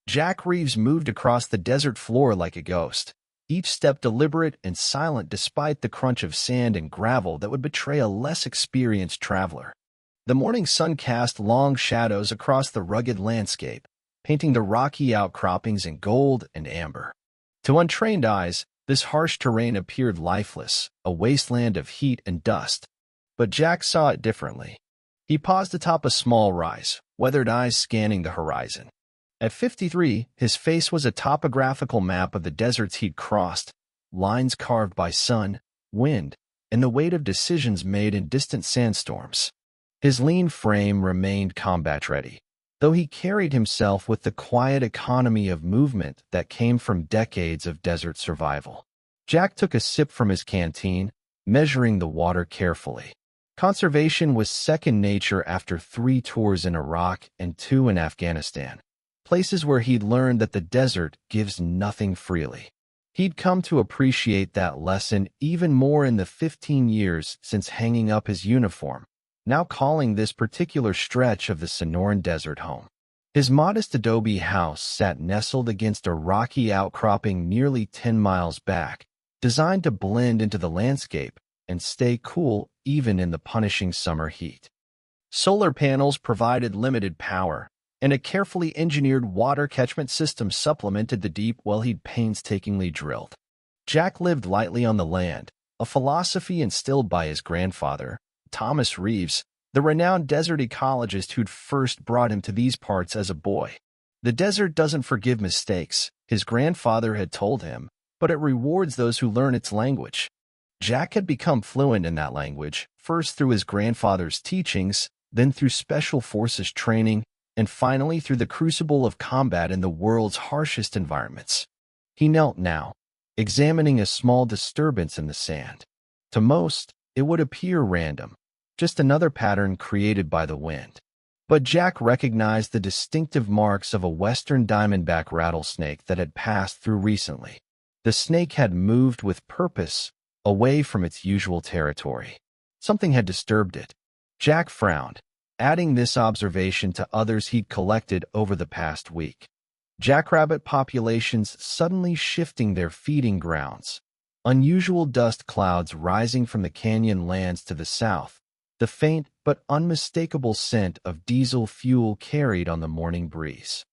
Jack Reeves moved across the desert floor like a ghost, each step deliberate and silent despite the crunch of sand and gravel that would betray a less experienced traveler. The morning sun cast long shadows across the rugged landscape, painting the rocky outcroppings in gold and amber. To untrained eyes, this harsh terrain appeared lifeless, a wasteland of heat and dust. But Jack saw it differently. He paused atop a small rise, weathered eyes scanning the horizon. At 53, his face was a topographical map of the deserts he'd crossed, lines carved by sun, wind, and the weight of decisions made in distant sandstorms. His lean frame remained combat-ready, though he carried himself with the quiet economy of movement that came from decades of desert survival. Jack took a sip from his canteen, measuring the water carefully. Conservation was second nature after 3 tours in Iraq and 2 in Afghanistan, places where he'd learned that the desert gives nothing freely. He'd come to appreciate that lesson even more in the 15 years since hanging up his uniform, now calling this particular stretch of the Sonoran Desert home. His modest adobe house sat nestled against a rocky outcropping nearly 10 miles back, designed to blend into the landscape and stay cool even in the punishing summer heat. Solar panels provided limited power, and a carefully engineered water catchment system supplemented the deep well he'd painstakingly drilled. Jack lived lightly on the land, a philosophy instilled by his grandfather, Thomas Reeves, the renowned desert ecologist who'd first brought him to these parts as a boy. The desert doesn't forgive mistakes, his grandfather had told him, but it rewards those who learn its language. Jack had become fluent in that language, first through his grandfather's teachings, then through special forces training, and finally through the crucible of combat in the world's harshest environments. He knelt now, examining a small disturbance in the sand. To most, it would appear random, just another pattern created by the wind. But Jack recognized the distinctive marks of a western diamondback rattlesnake that had passed through recently. The snake had moved with purpose, away from its usual territory. Something had disturbed it. Jack frowned, adding this observation to others he'd collected over the past week. Jackrabbit populations suddenly shifting their feeding grounds. Unusual dust clouds rising from the canyon lands to the south. The faint but unmistakable scent of diesel fuel carried on the morning breeze.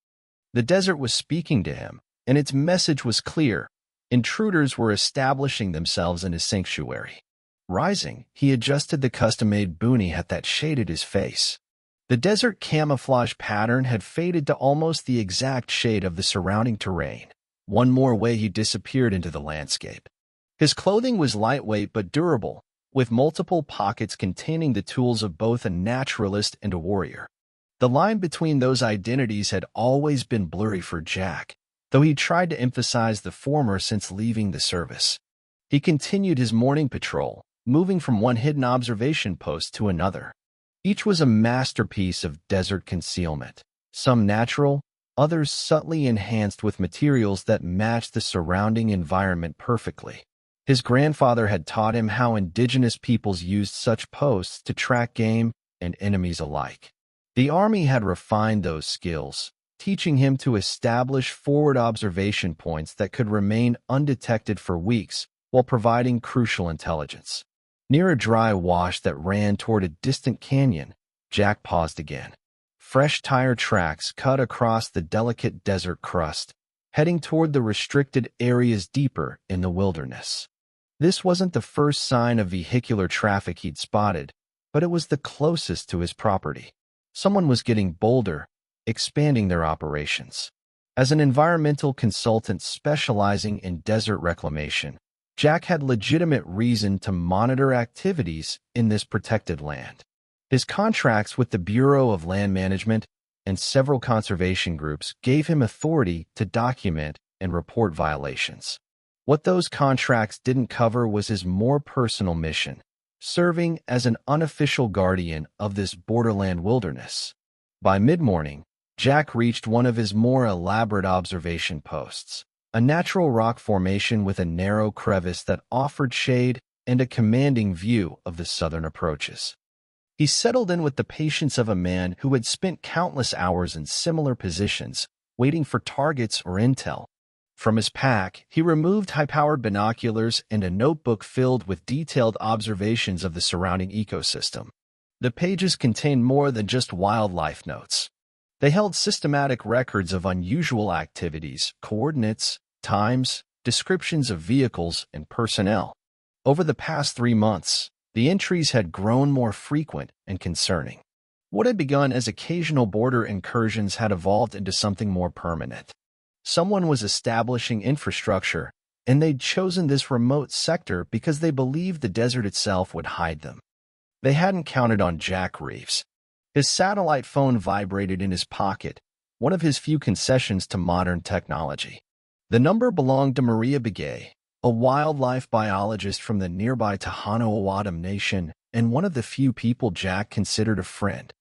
The desert was speaking to him, and its message was clear. Intruders were establishing themselves in his sanctuary. Rising, he adjusted the custom-made boonie hat that shaded his face. The desert camouflage pattern had faded to almost the exact shade of the surrounding terrain. One more way he disappeared into the landscape. His clothing was lightweight but durable, with multiple pockets containing the tools of both a naturalist and a warrior. The line between those identities had always been blurry for Jack, though he tried to emphasize the former since leaving the service. He continued his morning patrol, moving from one hidden observation post to another. Each was a masterpiece of desert concealment, some natural, others subtly enhanced with materials that matched the surrounding environment perfectly. His grandfather had taught him how indigenous peoples used such posts to track game and enemies alike. The army had refined those skills, teaching him to establish forward observation points that could remain undetected for weeks while providing crucial intelligence. Near a dry wash that ran toward a distant canyon, Jack paused again. Fresh tire tracks cut across the delicate desert crust, heading toward the restricted areas deeper in the wilderness. This wasn't the first sign of vehicular traffic he'd spotted, but it was the closest to his property. Someone was getting bolder, expanding their operations. As an environmental consultant specializing in desert reclamation, Jack had legitimate reason to monitor activities in this protected land. His contracts with the Bureau of Land Management and several conservation groups gave him authority to document and report violations. What those contracts didn't cover was his more personal mission, serving as an unofficial guardian of this borderland wilderness. By mid-morning, Jack reached one of his more elaborate observation posts, a natural rock formation with a narrow crevice that offered shade and a commanding view of the southern approaches. He settled in with the patience of a man who had spent countless hours in similar positions, waiting for targets or intel. From his pack, he removed high-powered binoculars and a notebook filled with detailed observations of the surrounding ecosystem. The pages contained more than just wildlife notes. They held systematic records of unusual activities, coordinates, times, descriptions of vehicles, and personnel. Over the past 3 months, the entries had grown more frequent and concerning. What had begun as occasional border incursions had evolved into something more permanent. Someone was establishing infrastructure, and they'd chosen this remote sector because they believed the desert itself would hide them. They hadn't counted on Jack Reeves. His satellite phone vibrated in his pocket, one of his few concessions to modern technology. The number belonged to Maria Begay, a wildlife biologist from the nearby Tohono-O'odham Nation and one of the few people Jack considered a friend.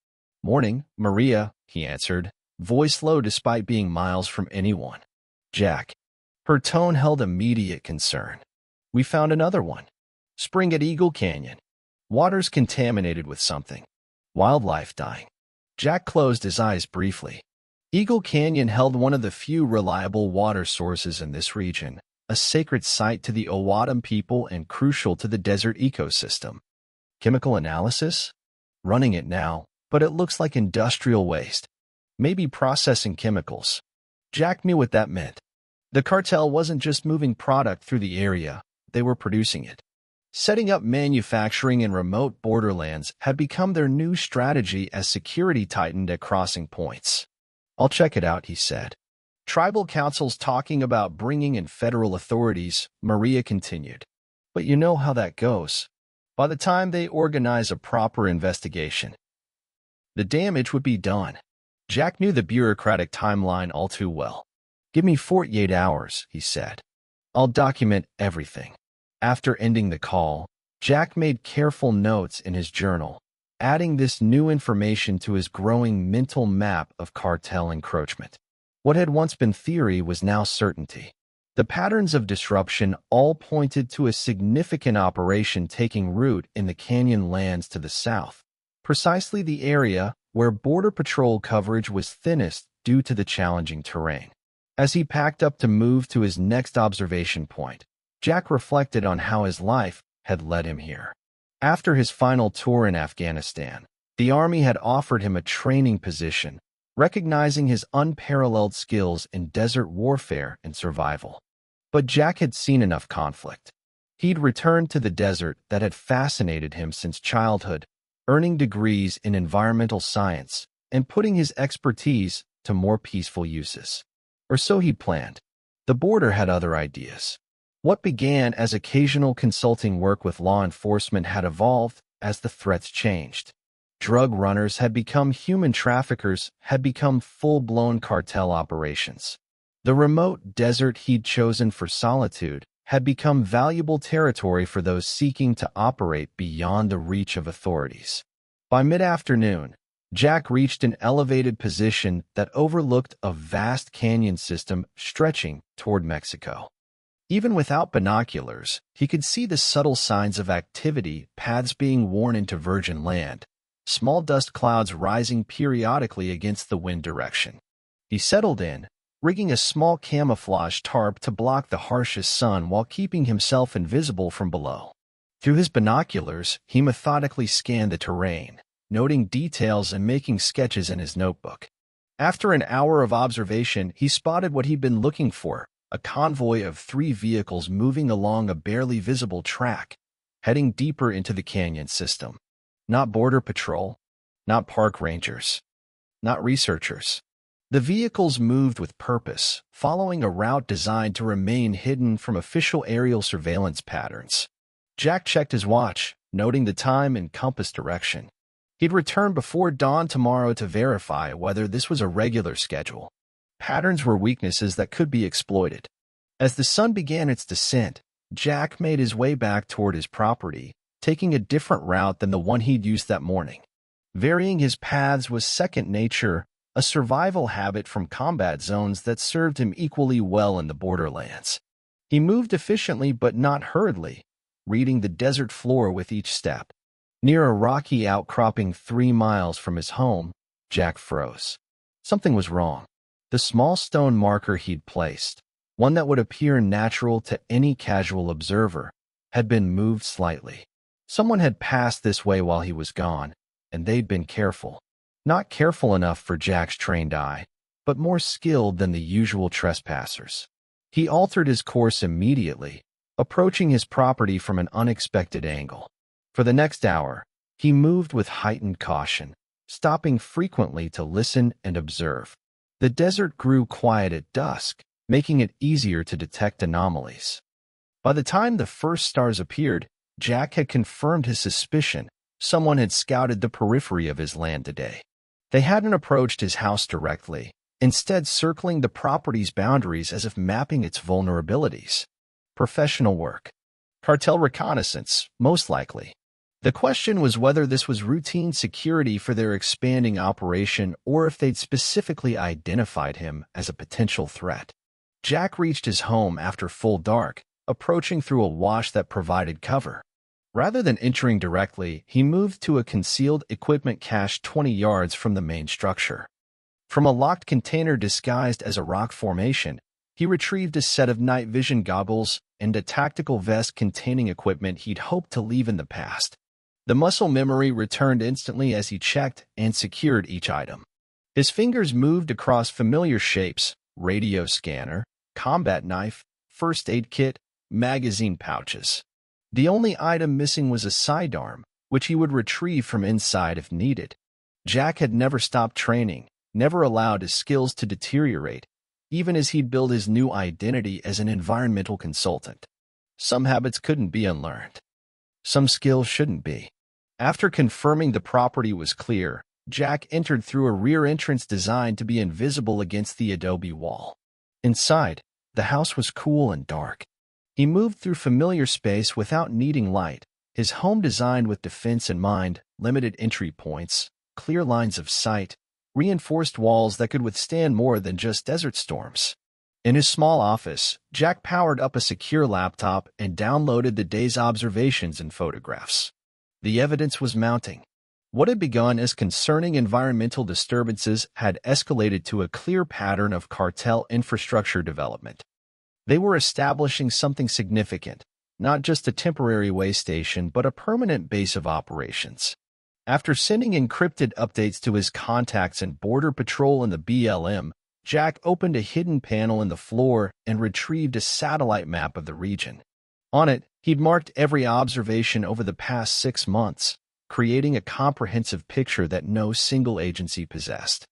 "Morning, Maria," he answered, voice low despite being miles from anyone. "Jack." Her tone held immediate concern. "We found another one. Spring at Eagle Canyon. Water's contaminated with something. Wildlife dying." Jack closed his eyes briefly. Eagle Canyon held one of the few reliable water sources in this region, a sacred site to the O'odham people and crucial to the desert ecosystem. Chemical analysis? Running it now, but it looks like industrial waste. Maybe processing chemicals. Jack knew what that meant. The cartel wasn't just moving product through the area, they were producing it. Setting up manufacturing in remote borderlands had become their new strategy as security tightened at crossing points. "I'll check it out," he said. "Tribal councils talking about bringing in federal authorities," Maria continued. "But you know how that goes. By the time they organize a proper investigation, the damage would be done." Jack knew the bureaucratic timeline all too well. "Give me 48 hours, he said. "I'll document everything." After ending the call, Jack made careful notes in his journal, adding this new information to his growing mental map of cartel encroachment. What had once been theory was now certainty. The patterns of disruption all pointed to a significant operation taking root in the canyon lands to the south, precisely the area where Border Patrol coverage was thinnest due to the challenging terrain. As he packed up to move to his next observation point, Jack reflected on how his life had led him here. After his final tour in Afghanistan, the Army had offered him a training position, recognizing his unparalleled skills in desert warfare and survival. But Jack had seen enough conflict. He'd returned to the desert that had fascinated him since childhood, earning degrees in environmental science and putting his expertise to more peaceful uses. Or so he planned. The border had other ideas. What began as occasional consulting work with law enforcement had evolved as the threats changed. Drug runners had become human traffickers, had become full-blown cartel operations. The remote desert he'd chosen for solitude had become valuable territory for those seeking to operate beyond the reach of authorities. By mid-afternoon, Jack reached an elevated position that overlooked a vast canyon system stretching toward Mexico. Even without binoculars, he could see the subtle signs of activity, paths being worn into virgin land, small dust clouds rising periodically against the wind direction. He settled in, rigging a small camouflage tarp to block the harshest sun while keeping himself invisible from below. Through his binoculars, he methodically scanned the terrain, noting details and making sketches in his notebook. After an hour of observation, he spotted what he'd been looking for, a convoy of 3 vehicles moving along a barely visible track, heading deeper into the canyon system. Not Border Patrol, not park rangers, not researchers. The vehicles moved with purpose, following a route designed to remain hidden from official aerial surveillance patterns. Jack checked his watch, noting the time and compass direction. He'd return before dawn tomorrow to verify whether this was a regular schedule. Patterns were weaknesses that could be exploited. As the sun began its descent, Jack made his way back toward his property, taking a different route than the one he'd used that morning. Varying his paths was second nature, a survival habit from combat zones that served him equally well in the borderlands. He moved efficiently but not hurriedly, reading the desert floor with each step. Near a rocky outcropping 3 miles from his home, Jack froze. Something was wrong. The small stone marker he'd placed, one that would appear natural to any casual observer, had been moved slightly. Someone had passed this way while he was gone, and they'd been careful. Not careful enough for Jack's trained eye, but more skilled than the usual trespassers. He altered his course immediately, approaching his property from an unexpected angle. For the next hour, he moved with heightened caution, stopping frequently to listen and observe. The desert grew quiet at dusk, making it easier to detect anomalies. By the time the first stars appeared, Jack had confirmed his suspicion. Someone had scouted the periphery of his land today. They hadn't approached his house directly, instead circling the property's boundaries as if mapping its vulnerabilities. Professional work. Cartel reconnaissance, most likely. The question was whether this was routine security for their expanding operation or if they'd specifically identified him as a potential threat. Jack reached his home after full dark, approaching through a wash that provided cover. Rather than entering directly, he moved to a concealed equipment cache 20 yards from the main structure. From a locked container disguised as a rock formation, he retrieved a set of night vision goggles and a tactical vest containing equipment he'd hoped to leave in the past. The muscle memory returned instantly as he checked and secured each item. His fingers moved across familiar shapes: radio scanner, combat knife, first aid kit, magazine pouches. The only item missing was a sidearm, which he would retrieve from inside if needed. Jack had never stopped training, never allowed his skills to deteriorate, even as he'd built his new identity as an environmental consultant. Some habits couldn't be unlearned. Some skills shouldn't be. After confirming the property was clear, Jack entered through a rear entrance designed to be invisible against the adobe wall. Inside, the house was cool and dark. He moved through familiar space without needing light, his home designed with defense in mind: limited entry points, clear lines of sight, reinforced walls that could withstand more than just desert storms. In his small office, Jack powered up a secure laptop and downloaded the day's observations and photographs. The evidence was mounting. What had begun as concerning environmental disturbances had escalated to a clear pattern of cartel infrastructure development. They were establishing something significant, not just a temporary way station but a permanent base of operations. After sending encrypted updates to his contacts and Border Patrol in the BLM, Jack opened a hidden panel in the floor and retrieved a satellite map of the region. On it, he'd marked every observation over the past 6 months, creating a comprehensive picture that no single agency possessed.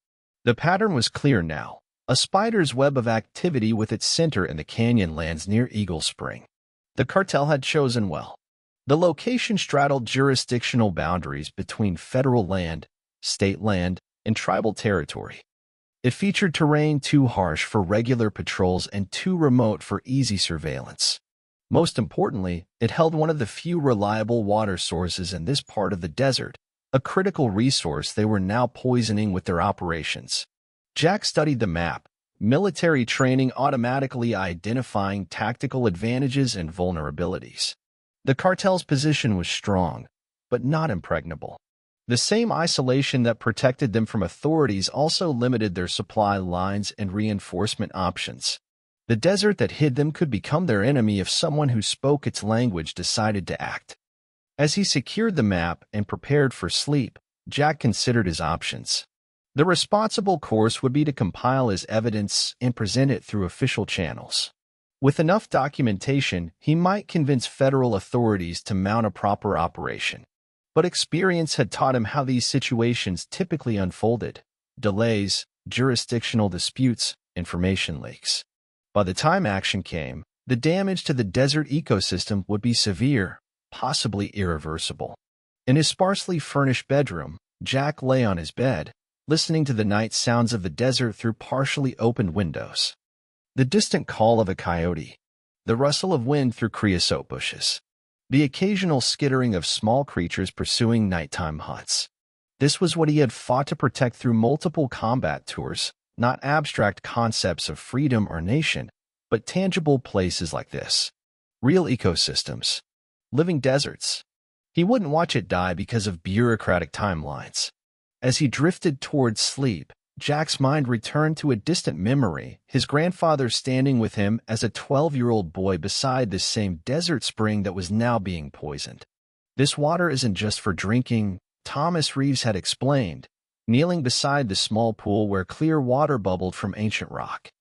The pattern was clear now: a spider's web of activity with its center in the canyonlands near Eagle Spring. The cartel had chosen well. The location straddled jurisdictional boundaries between federal land, state land, and tribal territory. It featured terrain too harsh for regular patrols and too remote for easy surveillance. Most importantly, it held one of the few reliable water sources in this part of the desert, a critical resource they were now poisoning with their operations. Jack studied the map, military training automatically identifying tactical advantages and vulnerabilities. The cartel's position was strong, but not impregnable. The same isolation that protected them from authorities also limited their supply lines and reinforcement options. The desert that hid them could become their enemy if someone who spoke its language decided to act. As he secured the map and prepared for sleep, Jack considered his options. The responsible course would be to compile his evidence and present it through official channels. With enough documentation, he might convince federal authorities to mount a proper operation. But experience had taught him how these situations typically unfolded: delays, jurisdictional disputes, information leaks. By the time action came, the damage to the desert ecosystem would be severe, possibly irreversible. In his sparsely furnished bedroom, Jack lay on his bed, listening to the night sounds of the desert through partially opened windows. The distant call of a coyote, the rustle of wind through creosote bushes, the occasional skittering of small creatures pursuing nighttime hunts. This was what he had fought to protect through multiple combat tours, not abstract concepts of freedom or nation, but tangible places like this. Real ecosystems. Living deserts. He wouldn't watch it die because of bureaucratic timelines. As he drifted towards sleep, Jack's mind returned to a distant memory, his grandfather standing with him as a 12-year-old boy beside this same desert spring that was now being poisoned. "This water isn't just for drinking," Thomas Reeves had explained, kneeling beside the small pool where clear water bubbled from ancient rock.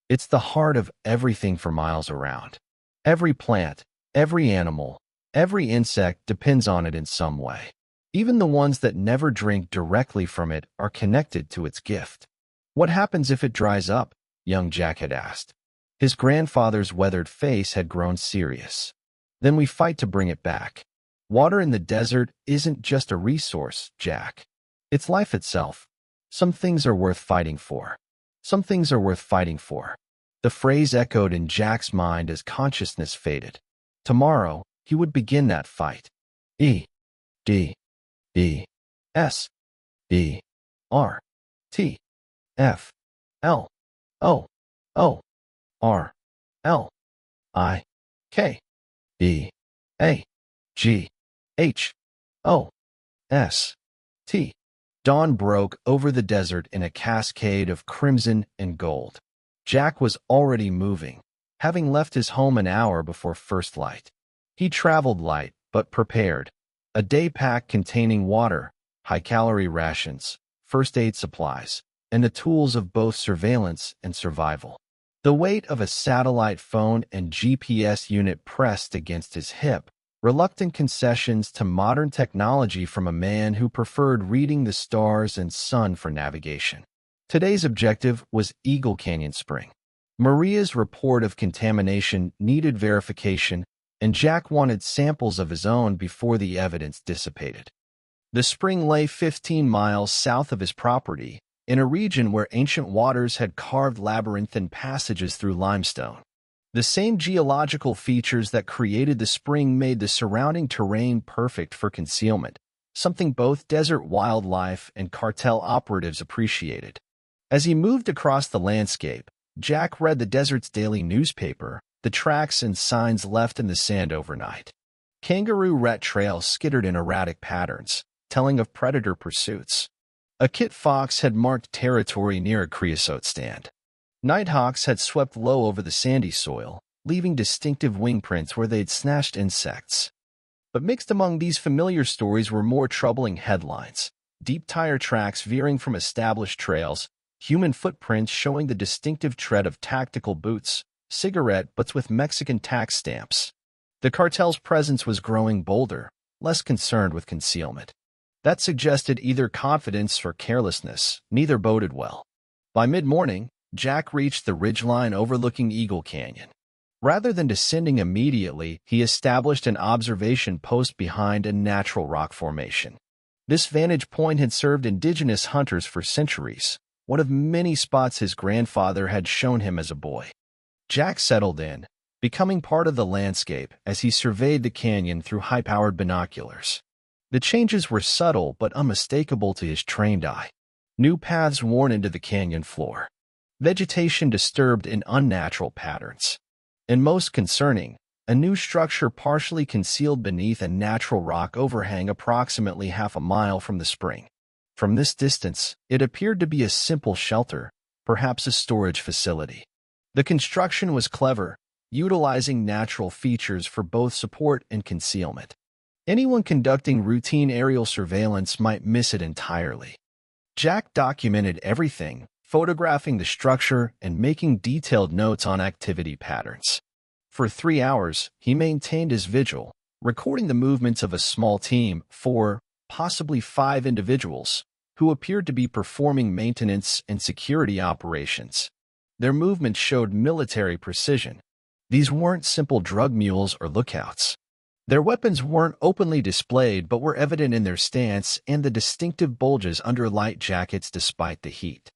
"It's the heart of everything for miles around. Every plant, every animal, every insect depends on it in some way. Even the ones that never drink directly from it are connected to its gift." "What happens if it dries up?" young Jack had asked. His grandfather's weathered face had grown serious. "Then we fight to bring it back. Water in the desert isn't just a resource, Jack. It's life itself. Some things are worth fighting for. Some things are worth fighting for." The phrase echoed in Jack's mind as consciousness faded. Tomorrow, he would begin that fight. E. D. E. S. D. R. T. F. L. O. O. R. L. I. K. B. A. G. H. O. S. T. Dawn broke over the desert in a cascade of crimson and gold. Jack was already moving, having left his home an hour before first light. He traveled light, but prepared. A day pack containing water, high-calorie rations, first aid supplies, and the tools of both surveillance and survival. The weight of a satellite phone and GPS unit pressed against his hip, reluctant concessions to modern technology from a man who preferred reading the stars and sun for navigation. Today's objective was Eagle Canyon Spring. Maria's report of contamination needed verification, and Jack wanted samples of his own before the evidence dissipated. The spring lay 15 miles south of his property, in a region where ancient waters had carved labyrinthine passages through limestone. The same geological features that created the spring made the surrounding terrain perfect for concealment, something both desert wildlife and cartel operatives appreciated. As he moved across the landscape, Jack read the desert's daily newspaper, the tracks and signs left in the sand overnight. Kangaroo rat trails skittered in erratic patterns, telling of predator pursuits. A kit fox had marked territory near a creosote stand. Nighthawks had swept low over the sandy soil, leaving distinctive wing prints where they'd snatched insects. But mixed among these familiar stories were more troubling headlines: deep tire tracks veering from established trails, human footprints showing the distinctive tread of tactical boots, cigarette butts with Mexican tax stamps. The cartel's presence was growing bolder, less concerned with concealment. That suggested either confidence or carelessness. Neither boded well. By mid-morning, Jack reached the ridgeline overlooking Eagle Canyon. Rather than descending immediately, he established an observation post behind a natural rock formation. This vantage point had served indigenous hunters for centuries, one of many spots his grandfather had shown him as a boy. Jack settled in, becoming part of the landscape as he surveyed the canyon through high-powered binoculars. The changes were subtle but unmistakable to his trained eye. New paths worn into the canyon floor. Vegetation disturbed in unnatural patterns. And most concerning, a new structure partially concealed beneath a natural rock overhang approximately half a mile from the spring. From this distance, it appeared to be a simple shelter, perhaps a storage facility. The construction was clever, utilizing natural features for both support and concealment. Anyone conducting routine aerial surveillance might miss it entirely. Jack documented everything, photographing the structure and making detailed notes on activity patterns. For 3 hours, he maintained his vigil, recording the movements of a small team, 4, possibly 5 individuals, who appeared to be performing maintenance and security operations. Their movements showed military precision. These weren't simple drug mules or lookouts. Their weapons weren't openly displayed but were evident in their stance and the distinctive bulges under light jackets despite the heat.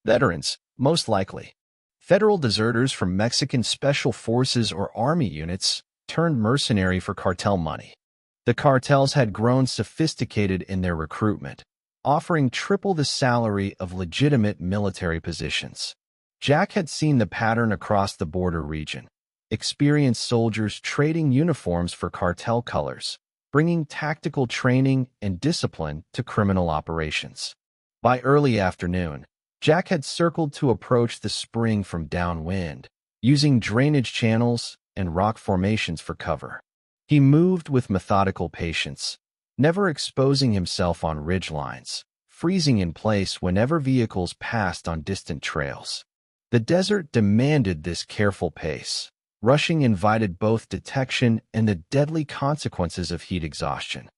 Veterans, most likely. Federal deserters from Mexican Special Forces or Army units turned mercenary for cartel money. The cartels had grown sophisticated in their recruitment, offering triple the salary of legitimate military positions. Jack had seen the pattern across the border region. Experienced soldiers trading uniforms for cartel colors, bringing tactical training and discipline to criminal operations. By early afternoon, Jack had circled to approach the spring from downwind, using drainage channels and rock formations for cover. He moved with methodical patience, never exposing himself on ridgelines, freezing in place whenever vehicles passed on distant trails. The desert demanded this careful pace. Rushing invited both detection and the deadly consequences of heat exhaustion.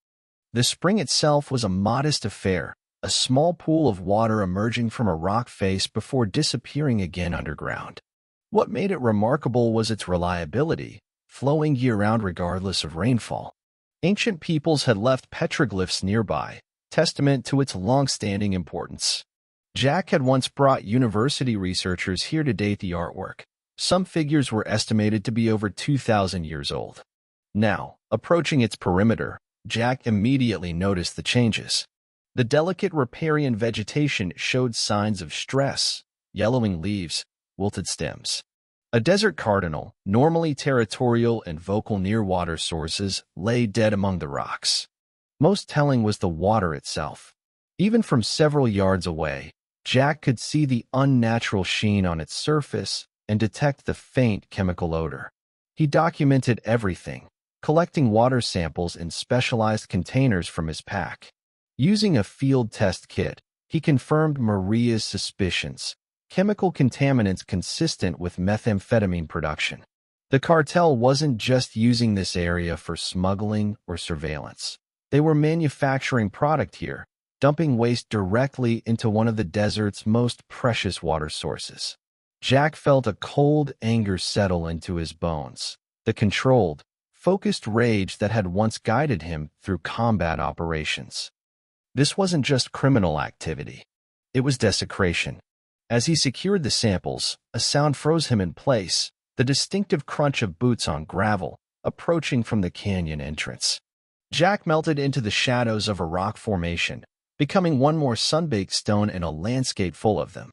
The spring itself was a modest affair, a small pool of water emerging from a rock face before disappearing again underground. What made it remarkable was its reliability, flowing year-round regardless of rainfall. Ancient peoples had left petroglyphs nearby, testament to its long-standing importance. Jack had once brought university researchers here to date the artwork. Some figures were estimated to be over 2,000 years old. Now, approaching its perimeter, Jack immediately noticed the changes. The delicate riparian vegetation showed signs of stress, yellowing leaves, wilted stems. A desert cardinal, normally territorial and vocal near water sources, lay dead among the rocks. Most telling was the water itself. Even from several yards away, Jack could see the unnatural sheen on its surface and detect the faint chemical odor. He documented everything, collecting water samples in specialized containers from his pack. Using a field test kit, he confirmed Maria's suspicions: chemical contaminants consistent with methamphetamine production. The cartel wasn't just using this area for smuggling or surveillance. They were manufacturing product here, dumping waste directly into one of the desert's most precious water sources. Jack felt a cold anger settle into his bones, the controlled, focused rage that had once guided him through combat operations. This wasn't just criminal activity. It was desecration. As he secured the samples, a sound froze him in place, the distinctive crunch of boots on gravel, approaching from the canyon entrance. Jack melted into the shadows of a rock formation, becoming one more sun-baked stone in a landscape full of them.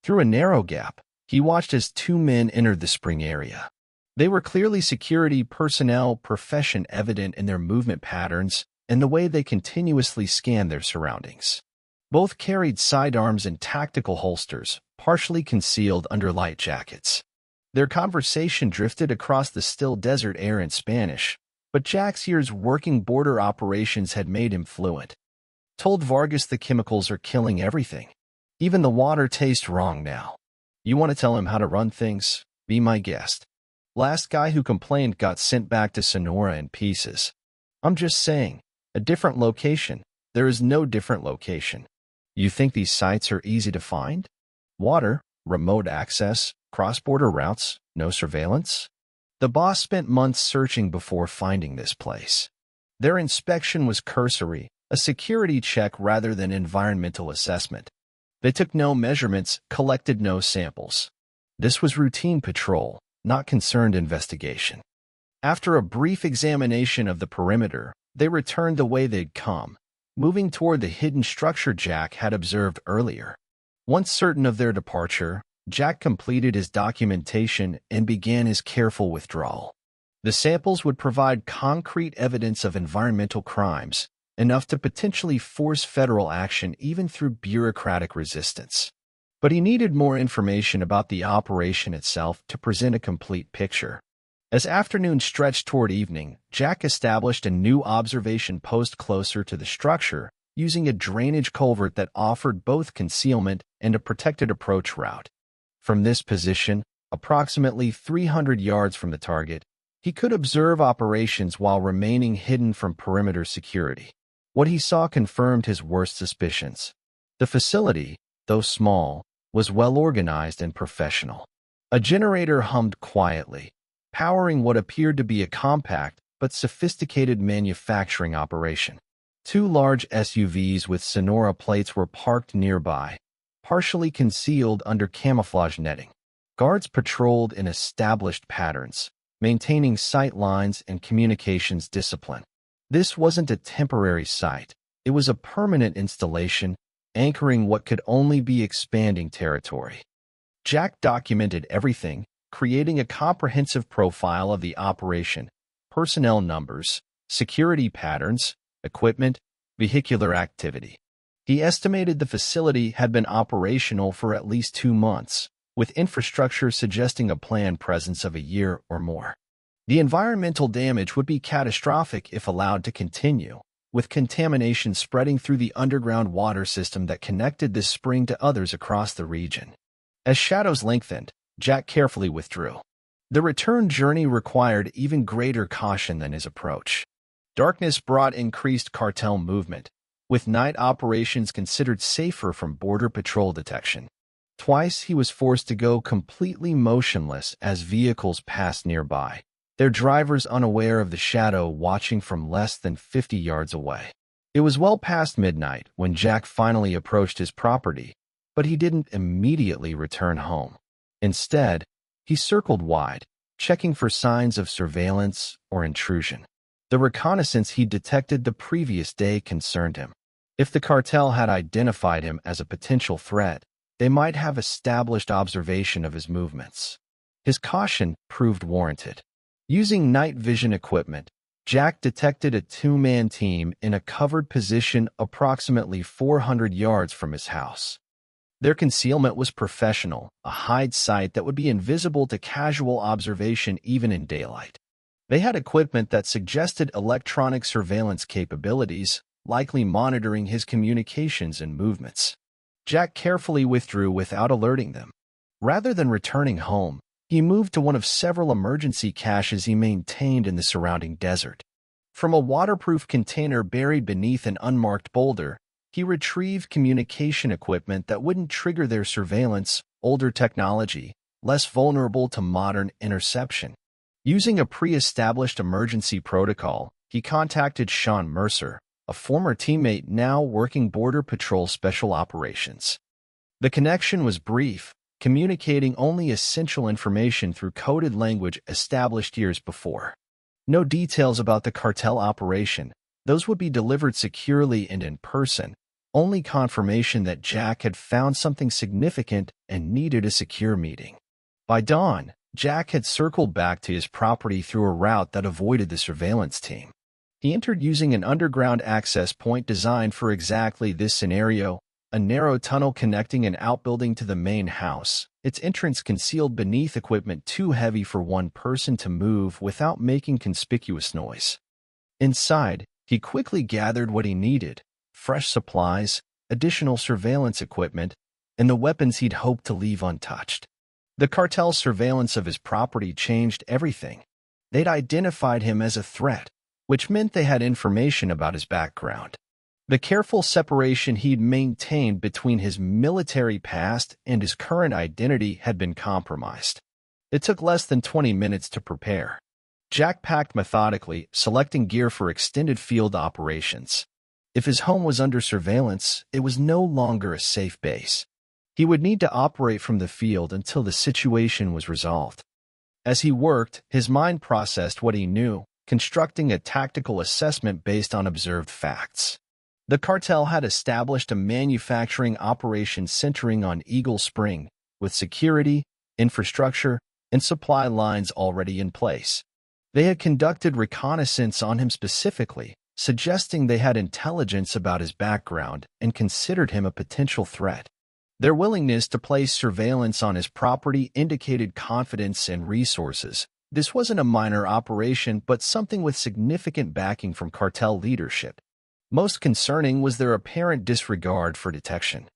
Through a narrow gap, he watched as two men entered the spring area. They were clearly security personnel, profession evident in their movement patterns and the way they continuously scanned their surroundings. Both carried sidearms and tactical holsters, partially concealed under light jackets. Their conversation drifted across the still desert air in Spanish, but Jack's years working border operations had made him fluent. Told Vargas the chemicals are killing everything. Even the water tastes wrong now. You want to tell him how to run things? Be my guest. Last guy who complained got sent back to Sonora in pieces. I'm just saying, a different location. There is no different location. You think these sites are easy to find? Water, remote access, cross-border routes, no surveillance? The boss spent months searching before finding this place. Their inspection was cursory, a security check rather than environmental assessment. They took no measurements, collected no samples. This was routine patrol, not concerned investigation. After a brief examination of the perimeter, they returned the way they'd come, moving toward the hidden structure Jack had observed earlier. Once certain of their departure, Jack completed his documentation and began his careful withdrawal. The samples would provide concrete evidence of environmental crimes, enough to potentially force federal action even through bureaucratic resistance. But he needed more information about the operation itself to present a complete picture. As afternoon stretched toward evening, Jack established a new observation post closer to the structure, using a drainage culvert that offered both concealment and a protected approach route. From this position, approximately 300 yards from the target, he could observe operations while remaining hidden from perimeter security. What he saw confirmed his worst suspicions. The facility, though small, was well organized and professional. A generator hummed quietly, powering what appeared to be a compact but sophisticated manufacturing operation. Two large SUVs with Sonora plates were parked nearby, partially concealed under camouflage netting. Guards patrolled in established patterns, maintaining sight lines and communications discipline. This wasn't a temporary site. It was a permanent installation, anchoring what could only be expanding territory. Jack documented everything, creating a comprehensive profile of the operation: personnel numbers, security patterns, equipment, vehicular activity. He estimated the facility had been operational for at least 2 months, with infrastructure suggesting a planned presence of a year or more. The environmental damage would be catastrophic if allowed to continue, with contamination spreading through the underground water system that connected this spring to others across the region. As shadows lengthened, Jack carefully withdrew. The return journey required even greater caution than his approach. Darkness brought increased cartel movement, with night operations considered safer from border patrol detection. Twice he was forced to go completely motionless as vehicles passed nearby, their drivers unaware of the shadow watching from less than 50 yards away. It was well past midnight when Jack finally approached his property, but he didn't immediately return home. Instead, he circled wide, checking for signs of surveillance or intrusion. The reconnaissance he'd detected the previous day concerned him. If the cartel had identified him as a potential threat, they might have established observation of his movements. His caution proved warranted. Using night vision equipment, Jack detected a 2-man team in a covered position approximately 400 yards from his house. Their concealment was professional, a hide site that would be invisible to casual observation even in daylight. They had equipment that suggested electronic surveillance capabilities, likely monitoring his communications and movements. Jack carefully withdrew without alerting them. Rather than returning home, he moved to one of several emergency caches he maintained in the surrounding desert. From a waterproof container buried beneath an unmarked boulder, he retrieved communication equipment that wouldn't trigger their surveillance, older technology, less vulnerable to modern interception. Using a pre-established emergency protocol, he contacted Sean Mercer, a former teammate now working Border Patrol Special Operations. The connection was brief, communicating only essential information through coded language established years before. No details about the cartel operation, those would be delivered securely and in person, only confirmation that Jack had found something significant and needed a secure meeting. By dawn, Jack had circled back to his property through a route that avoided the surveillance team. He entered using an underground access point designed for exactly this scenario, a narrow tunnel connecting an outbuilding to the main house, its entrance concealed beneath equipment too heavy for one person to move without making conspicuous noise. Inside, he quickly gathered what he needed: fresh supplies, additional surveillance equipment, and the weapons he'd hoped to leave untouched. The cartel's surveillance of his property changed everything. They'd identified him as a threat, which meant they had information about his background. The careful separation he'd maintained between his military past and his current identity had been compromised. It took less than 20 minutes to prepare. Jack packed methodically, selecting gear for extended field operations. If his home was under surveillance, it was no longer a safe base. He would need to operate from the field until the situation was resolved. As he worked, his mind processed what he knew, constructing a tactical assessment based on observed facts. The cartel had established a manufacturing operation centering on Eagle Spring, with security, infrastructure, and supply lines already in place. They had conducted reconnaissance on him specifically, suggesting they had intelligence about his background and considered him a potential threat. Their willingness to place surveillance on his property indicated confidence and resources. This wasn't a minor operation, but something with significant backing from cartel leadership. Most concerning was their apparent disregard for detection.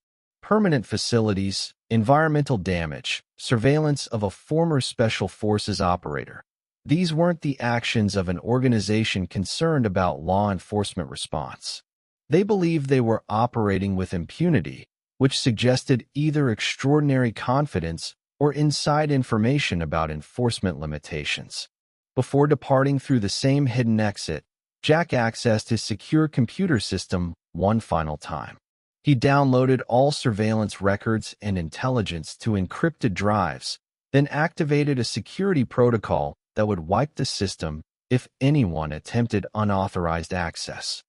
Permanent facilities, environmental damage, surveillance of a former Special Forces operator. These weren't the actions of an organization concerned about law enforcement response. They believed they were operating with impunity, which suggested either extraordinary confidence or inside information about enforcement limitations. Before departing through the same hidden exit, Jack accessed his secure computer system one final time. He downloaded all surveillance records and intelligence to encrypted drives, then activated a security protocol that would wipe the system if anyone attempted unauthorized access.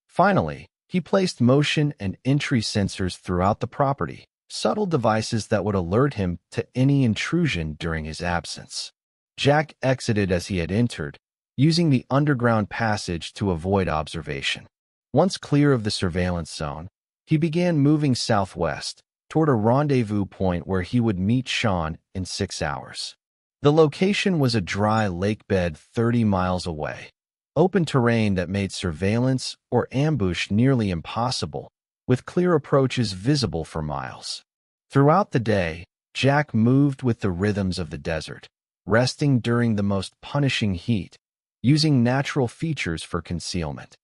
Finally, he placed motion and entry sensors throughout the property, subtle devices that would alert him to any intrusion during his absence. Jack exited as he had entered, using the underground passage to avoid observation. Once clear of the surveillance zone, He began moving southwest, toward a rendezvous point where he would meet Sean in 6 hours. The location was a dry lake bed 30 miles away, open terrain that made surveillance or ambush nearly impossible, with clear approaches visible for miles. Throughout the day, Jack moved with the rhythms of the desert, resting during the most punishing heat, using natural features for concealment.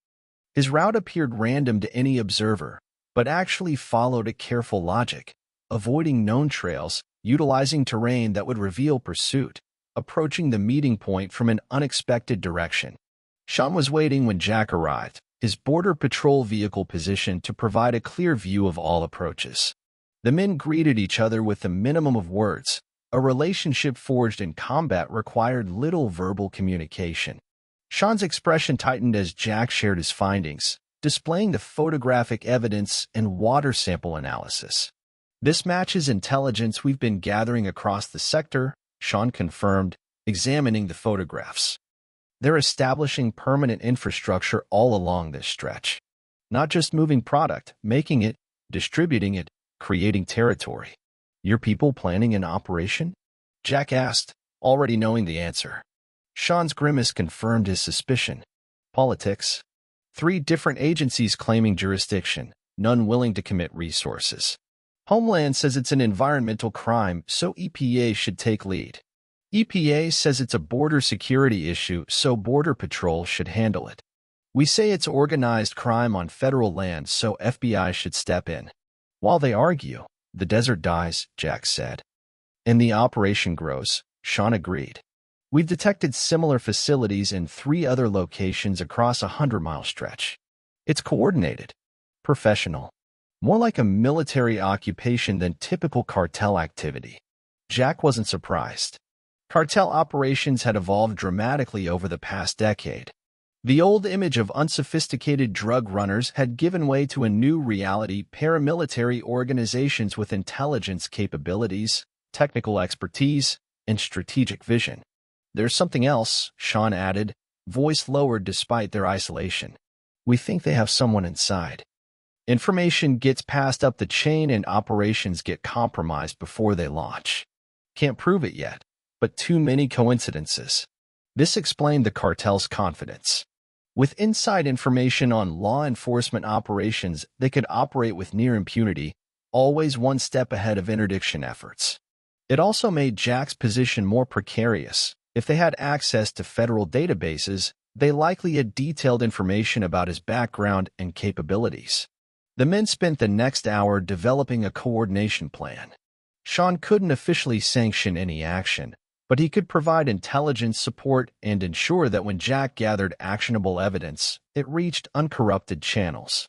His route appeared random to any observer, but actually followed a careful logic, avoiding known trails, utilizing terrain that would reveal pursuit, approaching the meeting point from an unexpected direction. Sean was waiting when Jack arrived, his border patrol vehicle positioned to provide a clear view of all approaches. The men greeted each other with the minimum of words. A relationship forged in combat required little verbal communication. Sean's expression tightened as Jack shared his findings, displaying the photographic evidence and water sample analysis. "This matches intelligence we've been gathering across the sector," Sean confirmed, examining the photographs. "They're establishing permanent infrastructure all along this stretch. Not just moving product, making it, distributing it, creating territory." "Your people planning an operation?" Jack asked, already knowing the answer. Sean's grimace confirmed his suspicion. "Politics. 3 different agencies claiming jurisdiction, none willing to commit resources. Homeland says it's an environmental crime, so EPA should take lead. EPA says it's a border security issue, so Border Patrol should handle it. We say it's organized crime on federal land, so FBI should step in." While they argue, the desert dies, Jack said. "And the operation grows," Sean agreed. "We've detected similar facilities in 3 other locations across a 100-mile stretch. It's coordinated, professional, more like a military occupation than typical cartel activity." Jack wasn't surprised. Cartel operations had evolved dramatically over the past decade. The old image of unsophisticated drug runners had given way to a new reality: paramilitary organizations with intelligence capabilities, technical expertise, and strategic vision. "There's something else," Sean added, voice lowered despite their isolation. "We think they have someone inside. Information gets passed up the chain and operations get compromised before they launch. Can't prove it yet, but too many coincidences." This explained the cartel's confidence. With inside information on law enforcement operations, they could operate with near impunity, always one step ahead of interdiction efforts. It also made Jack's position more precarious. If they had access to federal databases, they likely had detailed information about his background and capabilities. The men spent the next hour developing a coordination plan. Sean couldn't officially sanction any action, but he could provide intelligence support and ensure that when Jack gathered actionable evidence, it reached uncorrupted channels.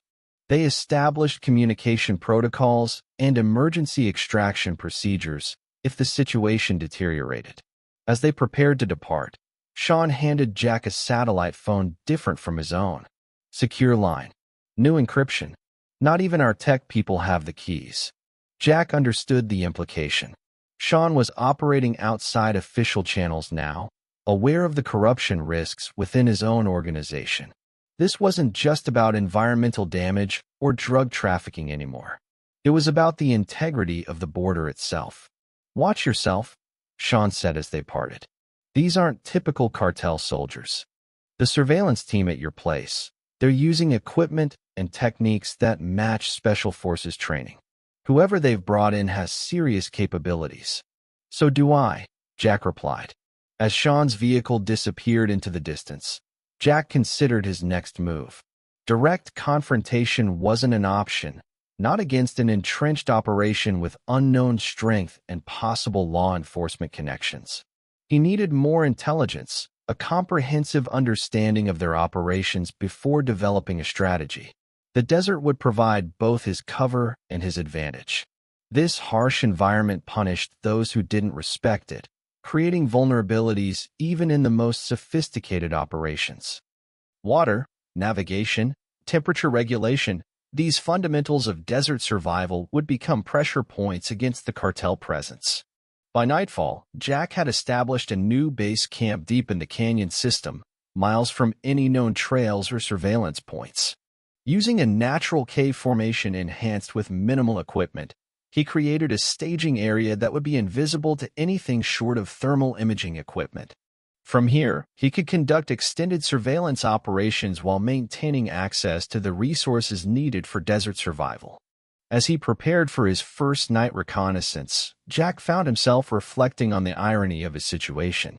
They established communication protocols and emergency extraction procedures if the situation deteriorated. As they prepared to depart, Sean handed Jack a satellite phone different from his own. "Secure line. New encryption. Not even our tech people have the keys." Jack understood the implication. Sean was operating outside official channels now, aware of the corruption risks within his own organization. This wasn't just about environmental damage or drug trafficking anymore. It was about the integrity of the border itself. "Watch yourself," Sean said as they parted. "These aren't typical cartel soldiers. The surveillance team at your place. They're using equipment and techniques that match Special Forces training. Whoever they've brought in has serious capabilities." "So do I," Jack replied. As Sean's vehicle disappeared into the distance, Jack considered his next move. Direct confrontation wasn't an option, not against an entrenched operation with unknown strength and possible law enforcement connections. He needed more intelligence, a comprehensive understanding of their operations before developing a strategy. The desert would provide both his cover and his advantage. This harsh environment punished those who didn't respect it, creating vulnerabilities even in the most sophisticated operations. Water, navigation, temperature regulation, these fundamentals of desert survival would become pressure points against the cartel presence. By nightfall, Jack had established a new base camp deep in the canyon system, miles from any known trails or surveillance points. Using a natural cave formation enhanced with minimal equipment, he created a staging area that would be invisible to anything short of thermal imaging equipment. From here, he could conduct extended surveillance operations while maintaining access to the resources needed for desert survival. As he prepared for his first night reconnaissance, Jack found himself reflecting on the irony of his situation.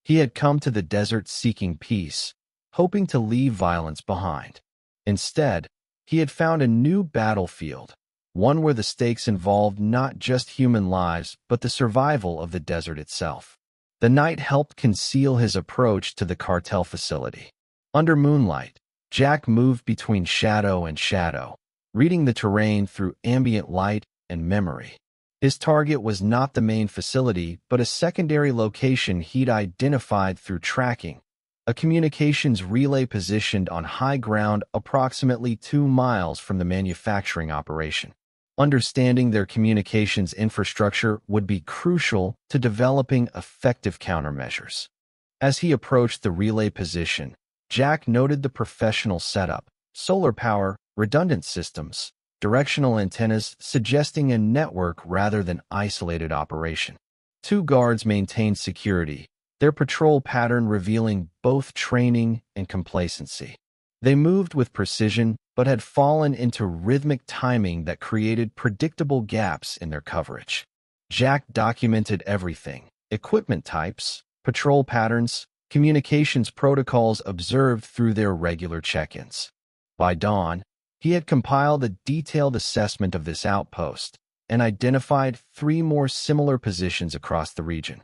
He had come to the desert seeking peace, hoping to leave violence behind. Instead, he had found a new battlefield, one where the stakes involved not just human lives but the survival of the desert itself. The night helped conceal his approach to the cartel facility. Under moonlight, Jack moved between shadow and shadow, reading the terrain through ambient light and memory. His target was not the main facility, but a secondary location he'd identified through tracking, a communications relay positioned on high ground approximately 2 miles from the manufacturing operation. Understanding their communications infrastructure would be crucial to developing effective countermeasures. As he approached the relay position, Jack noted the professional setup: solar power, redundant systems, directional antennas suggesting a network rather than isolated operation. 2 guards maintained security, their patrol pattern revealing both training and complacency. They moved with precision but had fallen into rhythmic timing that created predictable gaps in their coverage. Jack documented everything: equipment types, patrol patterns, communications protocols observed through their regular check-ins. By dawn, he had compiled a detailed assessment of this outpost and identified 3 more similar positions across the region.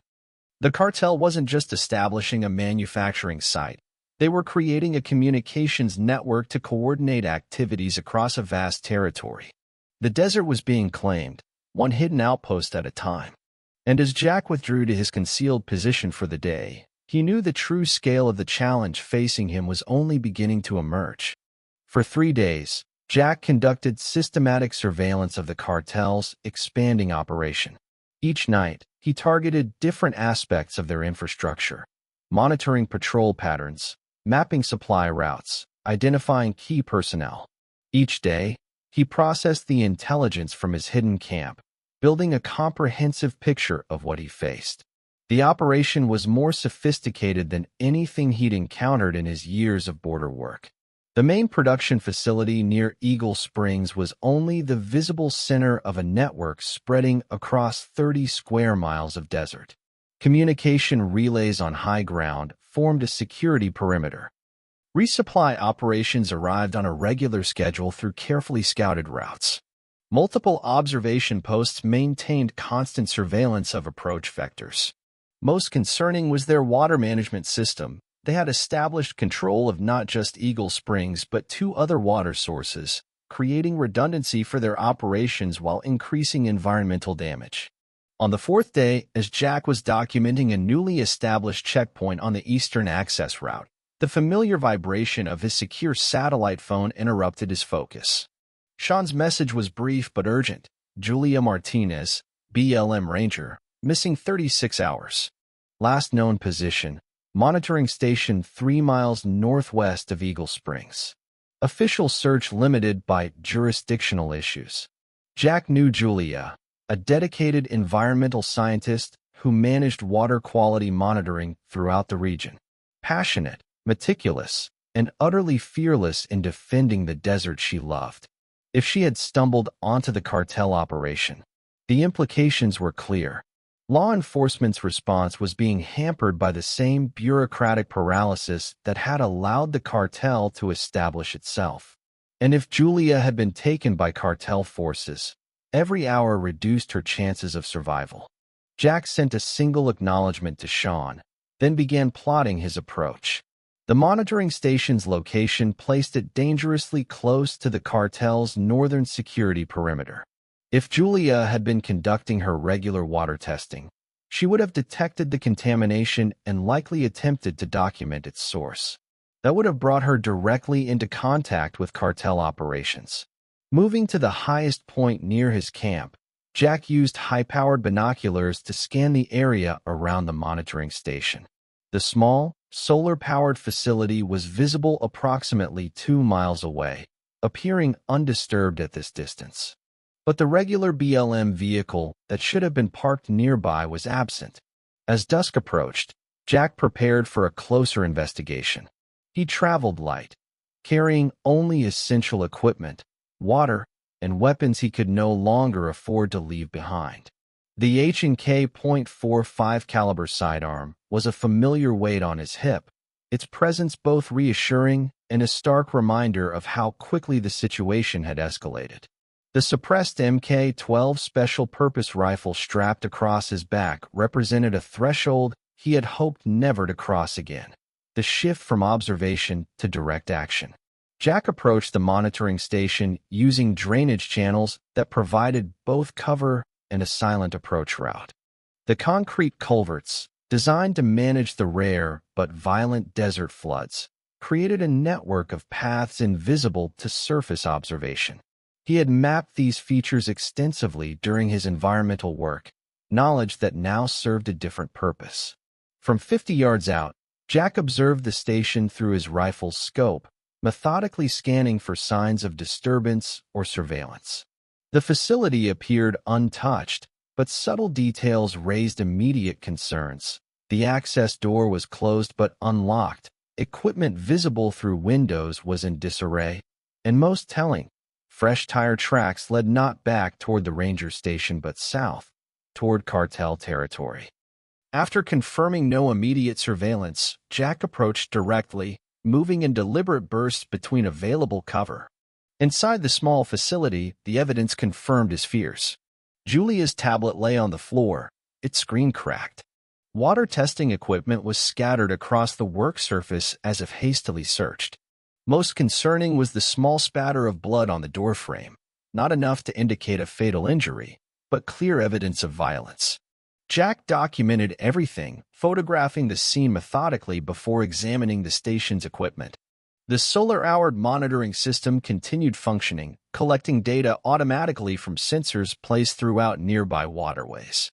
The cartel wasn't just establishing a manufacturing site. They were creating a communications network to coordinate activities across a vast territory. The desert was being claimed, one hidden outpost at a time. And as Jack withdrew to his concealed position for the day, he knew the true scale of the challenge facing him was only beginning to emerge. For 3 days, Jack conducted systematic surveillance of the cartel's expanding operation. Each night, he targeted different aspects of their infrastructure, monitoring patrol patterns, mapping supply routes, identifying key personnel. Each day, he processed the intelligence from his hidden camp, building a comprehensive picture of what he faced. The operation was more sophisticated than anything he'd encountered in his years of border work. The main production facility near Eagle Springs was only the visible center of a network spreading across 30 square miles of desert. Communication relays on high ground formed a security perimeter. Resupply operations arrived on a regular schedule through carefully scouted routes. Multiple observation posts maintained constant surveillance of approach vectors. Most concerning was their water management system. They had established control of not just Eagle Springs but 2 other water sources, creating redundancy for their operations while increasing environmental damage. On the 4th day, as Jack was documenting a newly established checkpoint on the eastern access route, the familiar vibration of his secure satellite phone interrupted his focus. Sean's message was brief but urgent. Julia Martinez, BLM Ranger, missing 36 hours. Last known position: monitoring station 3 miles northwest of Eagle Springs. Official search limited by jurisdictional issues. Jack knew Julia, a dedicated environmental scientist who managed water quality monitoring throughout the region. Passionate, meticulous, and utterly fearless in defending the desert she loved. If she had stumbled onto the cartel operation, the implications were clear. Law enforcement's response was being hampered by the same bureaucratic paralysis that had allowed the cartel to establish itself. And if Julia had been taken by cartel forces, every hour reduced her chances of survival. Jack sent a single acknowledgement to Sean, then began plotting his approach. The monitoring station's location placed it dangerously close to the cartel's northern security perimeter. If Julia had been conducting her regular water testing, she would have detected the contamination and likely attempted to document its source. That would have brought her directly into contact with cartel operations. Moving to the highest point near his camp, Jack used high-powered binoculars to scan the area around the monitoring station. The small, solar-powered facility was visible approximately 2 miles away, appearing undisturbed at this distance. But the regular BLM vehicle that should have been parked nearby was absent. As dusk approached, Jack prepared for a closer investigation. He traveled light, carrying only essential equipment, water, and weapons he could no longer afford to leave behind. The H&K .45 caliber sidearm was a familiar weight on his hip, its presence both reassuring and a stark reminder of how quickly the situation had escalated. The suppressed Mk-12 Special Purpose rifle strapped across his back represented a threshold he had hoped never to cross again, the shift from observation to direct action. Jack approached the monitoring station using drainage channels that provided both cover and a silent approach route. The concrete culverts, designed to manage the rare but violent desert floods, created a network of paths invisible to surface observation. He had mapped these features extensively during his environmental work, knowledge that now served a different purpose. From 50 yards out, Jack observed the station through his rifle's scope, methodically scanning for signs of disturbance or surveillance. The facility appeared untouched, but subtle details raised immediate concerns. The access door was closed but unlocked, equipment visible through windows was in disarray, and most telling, fresh tire tracks led not back toward the ranger station but south, toward cartel territory. After confirming no immediate surveillance, Jack approached directly, moving in deliberate bursts between available cover. Inside the small facility, the evidence confirmed his fears. Julia's tablet lay on the floor, its screen cracked. Water testing equipment was scattered across the work surface as if hastily searched. Most concerning was the small spatter of blood on the doorframe, not enough to indicate a fatal injury, but clear evidence of violence. Jack documented everything, photographing the scene methodically before examining the station's equipment. The solar-houred monitoring system continued functioning, collecting data automatically from sensors placed throughout nearby waterways.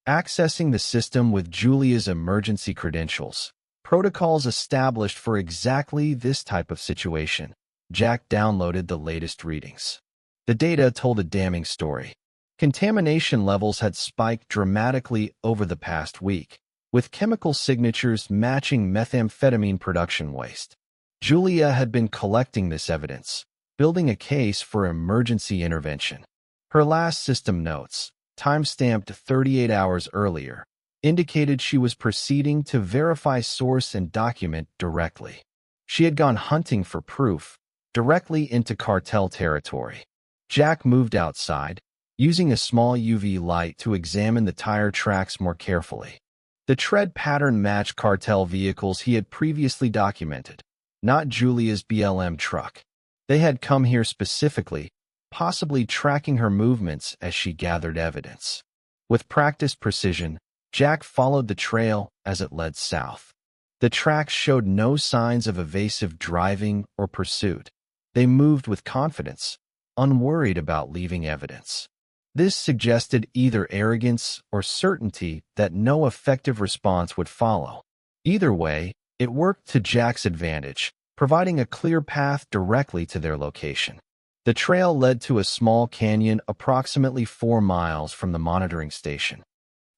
Accessing the system with Julia's emergency credentials, protocols established for exactly this type of situation, Jack downloaded the latest readings. The data told a damning story. Contamination levels had spiked dramatically over the past week, with chemical signatures matching methamphetamine production waste. Julia had been collecting this evidence, building a case for emergency intervention. Her last system notes, time-stamped 38 hours earlier, indicated she was proceeding to verify source and document directly. She had gone hunting for proof, directly into cartel territory. Jack moved outside, using a small UV light to examine the tire tracks more carefully. The tread pattern matched cartel vehicles he had previously documented, not Julia's BLM truck. They had come here specifically, possibly tracking her movements as she gathered evidence. With practiced precision, Jack followed the trail as it led south. The tracks showed no signs of evasive driving or pursuit. They moved with confidence, unworried about leaving evidence. This suggested either arrogance or certainty that no effective response would follow. Either way, it worked to Jack's advantage, providing a clear path directly to their location. The trail led to a small canyon approximately 4 miles from the monitoring station.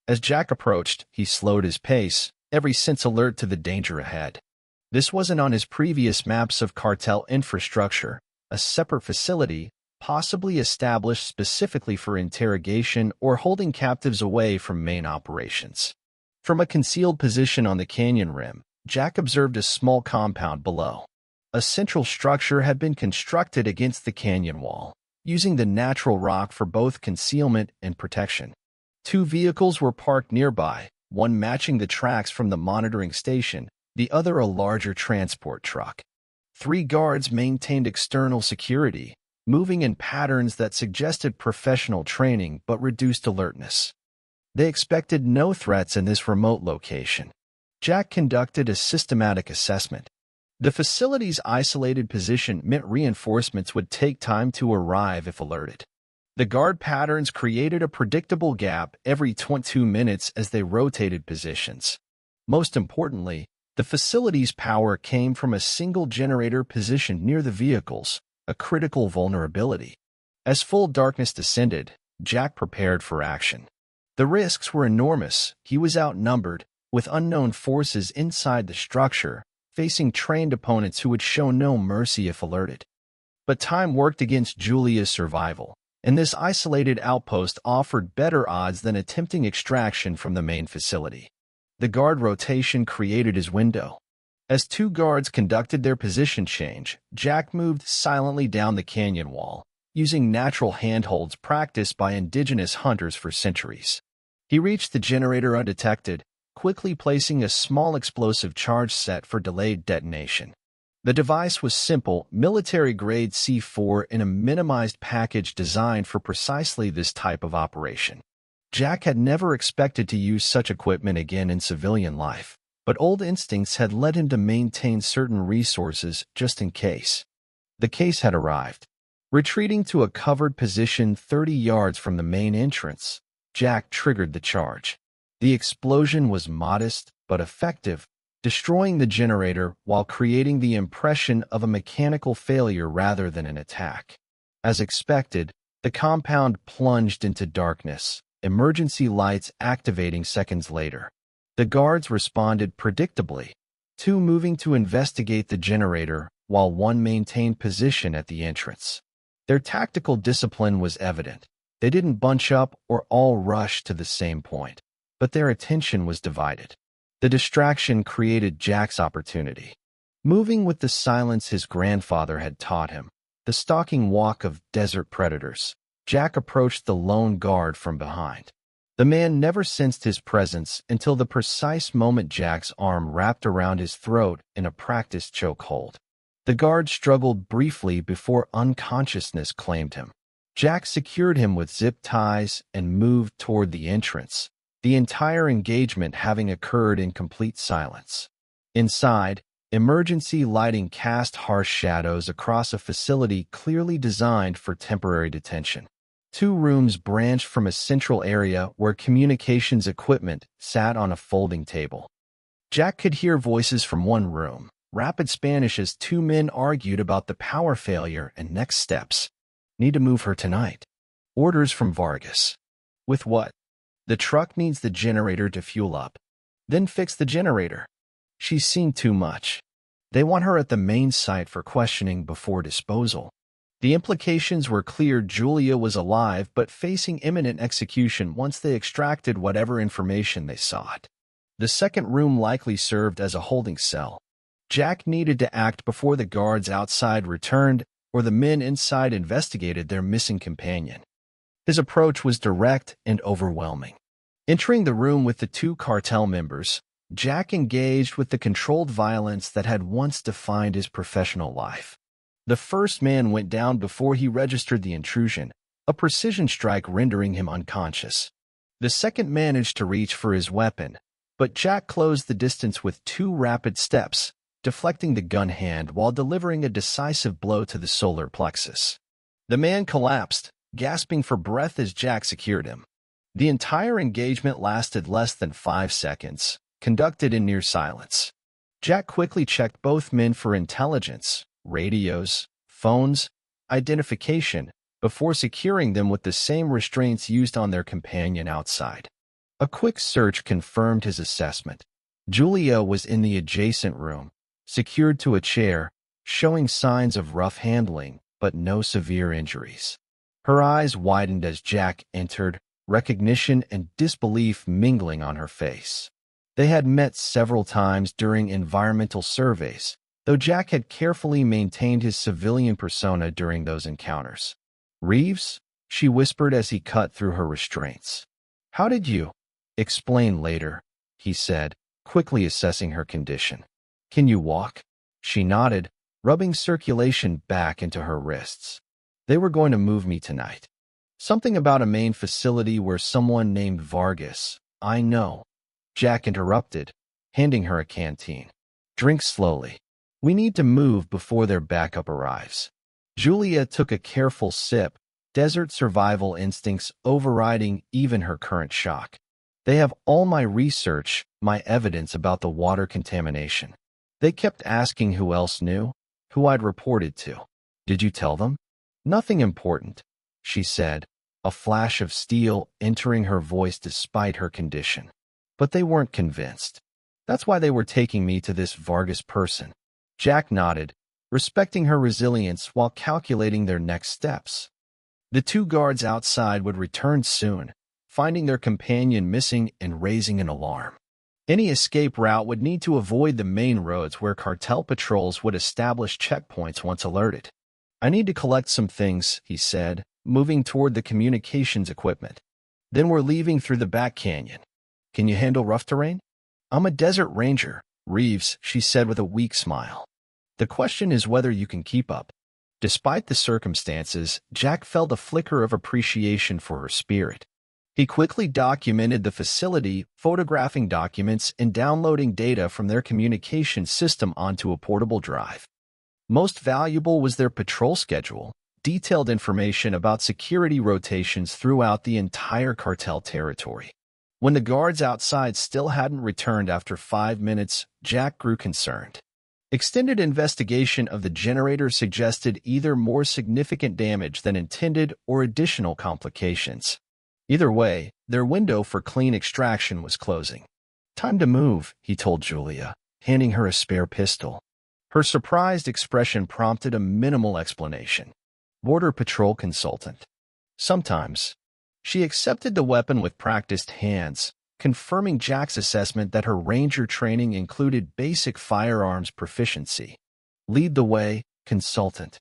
As Jack approached, he slowed his pace, every sense alert to the danger ahead. This wasn't on his previous maps of cartel infrastructure, a separate facility, possibly established specifically for interrogation or holding captives away from main operations. From a concealed position on the canyon rim, Jack observed a small compound below. A central structure had been constructed against the canyon wall, using the natural rock for both concealment and protection. 2 vehicles were parked nearby, one matching the tracks from the monitoring station, the other a larger transport truck. 3 guards maintained external security, moving in patterns that suggested professional training but reduced alertness. They expected no threats in this remote location. Jack conducted a systematic assessment. The facility's isolated position meant reinforcements would take time to arrive if alerted. The guard patterns created a predictable gap every 22 minutes as they rotated positions. Most importantly, the facility's power came from a single generator positioned near the vehicles, a critical vulnerability. As full darkness descended, Jack prepared for action. The risks were enormous. He was outnumbered, with unknown forces inside the structure, facing trained opponents who would show no mercy if alerted. But time worked against Julia's survival, and this isolated outpost offered better odds than attempting extraction from the main facility. The guard rotation created his window. As two guards conducted their position change, Jack moved silently down the canyon wall, using natural handholds practiced by indigenous hunters for centuries. He reached the generator undetected, quickly placing a small explosive charge set for delayed detonation. The device was simple, military-grade C4 in a minimized package designed for precisely this type of operation. Jack had never expected to use such equipment again in civilian life, but old instincts had led him to maintain certain resources just in case. The case had arrived. Retreating to a covered position 30 yards from the main entrance, Jack triggered the charge. The explosion was modest but effective, destroying the generator while creating the impression of a mechanical failure rather than an attack. As expected, the compound plunged into darkness, emergency lights activating seconds later. The guards responded predictably, two moving to investigate the generator while one maintained position at the entrance. Their tactical discipline was evident. They didn't bunch up or all rush to the same point, but their attention was divided. The distraction created Jack's opportunity. Moving with the silence his grandfather had taught him, the stalking walk of desert predators, Jack approached the lone guard from behind. The man never sensed his presence until the precise moment Jack's arm wrapped around his throat in a practiced chokehold. The guard struggled briefly before unconsciousness claimed him. Jack secured him with zip ties and moved toward the entrance, the entire engagement having occurred in complete silence. Inside, emergency lighting cast harsh shadows across a facility clearly designed for temporary detention. Two rooms branched from a central area where communications equipment sat on a folding table. Jack could hear voices from one room, rapid Spanish as two men argued about the power failure and next steps. Need to move her tonight. Orders from Vargas. With what? The truck needs the generator to fuel up. Then fix the generator. She's seen too much. They want her at the main site for questioning before disposal. The implications were clear. Julia was alive but facing imminent execution once they extracted whatever information they sought. The second room likely served as a holding cell. Jack needed to act before the guards outside returned or the men inside investigated their missing companion. His approach was direct and overwhelming. Entering the room with the two cartel members, Jack engaged with the controlled violence that had once defined his professional life. The first man went down before he registered the intrusion, a precision strike rendering him unconscious. The second managed to reach for his weapon, but Jack closed the distance with two rapid steps, deflecting the gun hand while delivering a decisive blow to the solar plexus. The man collapsed, gasping for breath as Jack secured him. The entire engagement lasted less than 5 seconds, conducted in near silence. Jack quickly checked both men for intelligence, radios, phones, identification, before securing them with the same restraints used on their companion outside. A quick search confirmed his assessment. Julia was in the adjacent room, secured to a chair, showing signs of rough handling, but no severe injuries. Her eyes widened as Jack entered, recognition and disbelief mingling on her face. They had met several times during environmental surveys, though Jack had carefully maintained his civilian persona during those encounters. "Reeves?" she whispered as he cut through her restraints. "How did you?" "Explain later," he said, quickly assessing her condition. "Can you walk?" She nodded, rubbing circulation back into her wrists. "They were going to move me tonight. Something about a main facility where someone named Vargas." "I know," Jack interrupted, handing her a canteen. "Drink slowly. We need to move before their backup arrives." Julia took a careful sip, desert survival instincts overriding even her current shock. "They have all my research, my evidence about the water contamination. They kept asking who else knew, who I'd reported to. Did you tell them? Nothing important, she said, a flash of steel entering her voice despite her condition. But they weren't convinced. That's why they were taking me to this Vargas person. Jack nodded, respecting her resilience while calculating their next steps. The two guards outside would return soon, finding their companion missing and raising an alarm. Any escape route would need to avoid the main roads where cartel patrols would establish checkpoints once alerted. I need to collect some things, he said, moving toward the communications equipment. Then we're leaving through the back canyon. Can you handle rough terrain? I'm a desert ranger, Reeves, she said with a weak smile. The question is whether you can keep up. Despite the circumstances, Jack felt a flicker of appreciation for her spirit. He quickly documented the facility, photographing documents and downloading data from their communication system onto a portable drive. Most valuable was their patrol schedule, detailed information about security rotations throughout the entire cartel territory. When the guards outside still hadn't returned after 5 minutes, Jack grew concerned. Extended investigation of the generator suggested either more significant damage than intended or additional complications. Either way, their window for clean extraction was closing. Time to move, he told Julia, handing her a spare pistol. Her surprised expression prompted a minimal explanation. Border Patrol consultant. Sometimes. She accepted the weapon with practiced hands, confirming Jack's assessment that her ranger training included basic firearms proficiency. Lead the way, consultant.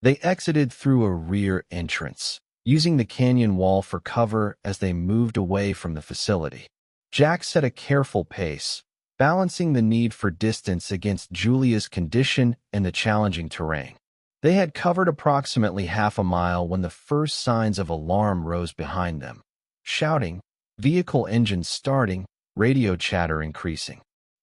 They exited through a rear entrance, using the canyon wall for cover as they moved away from the facility. Jack set a careful pace, balancing the need for distance against Julia's condition and the challenging terrain. They had covered approximately half a mile when the first signs of alarm rose behind them. Shouting, vehicle engines starting, radio chatter increasing.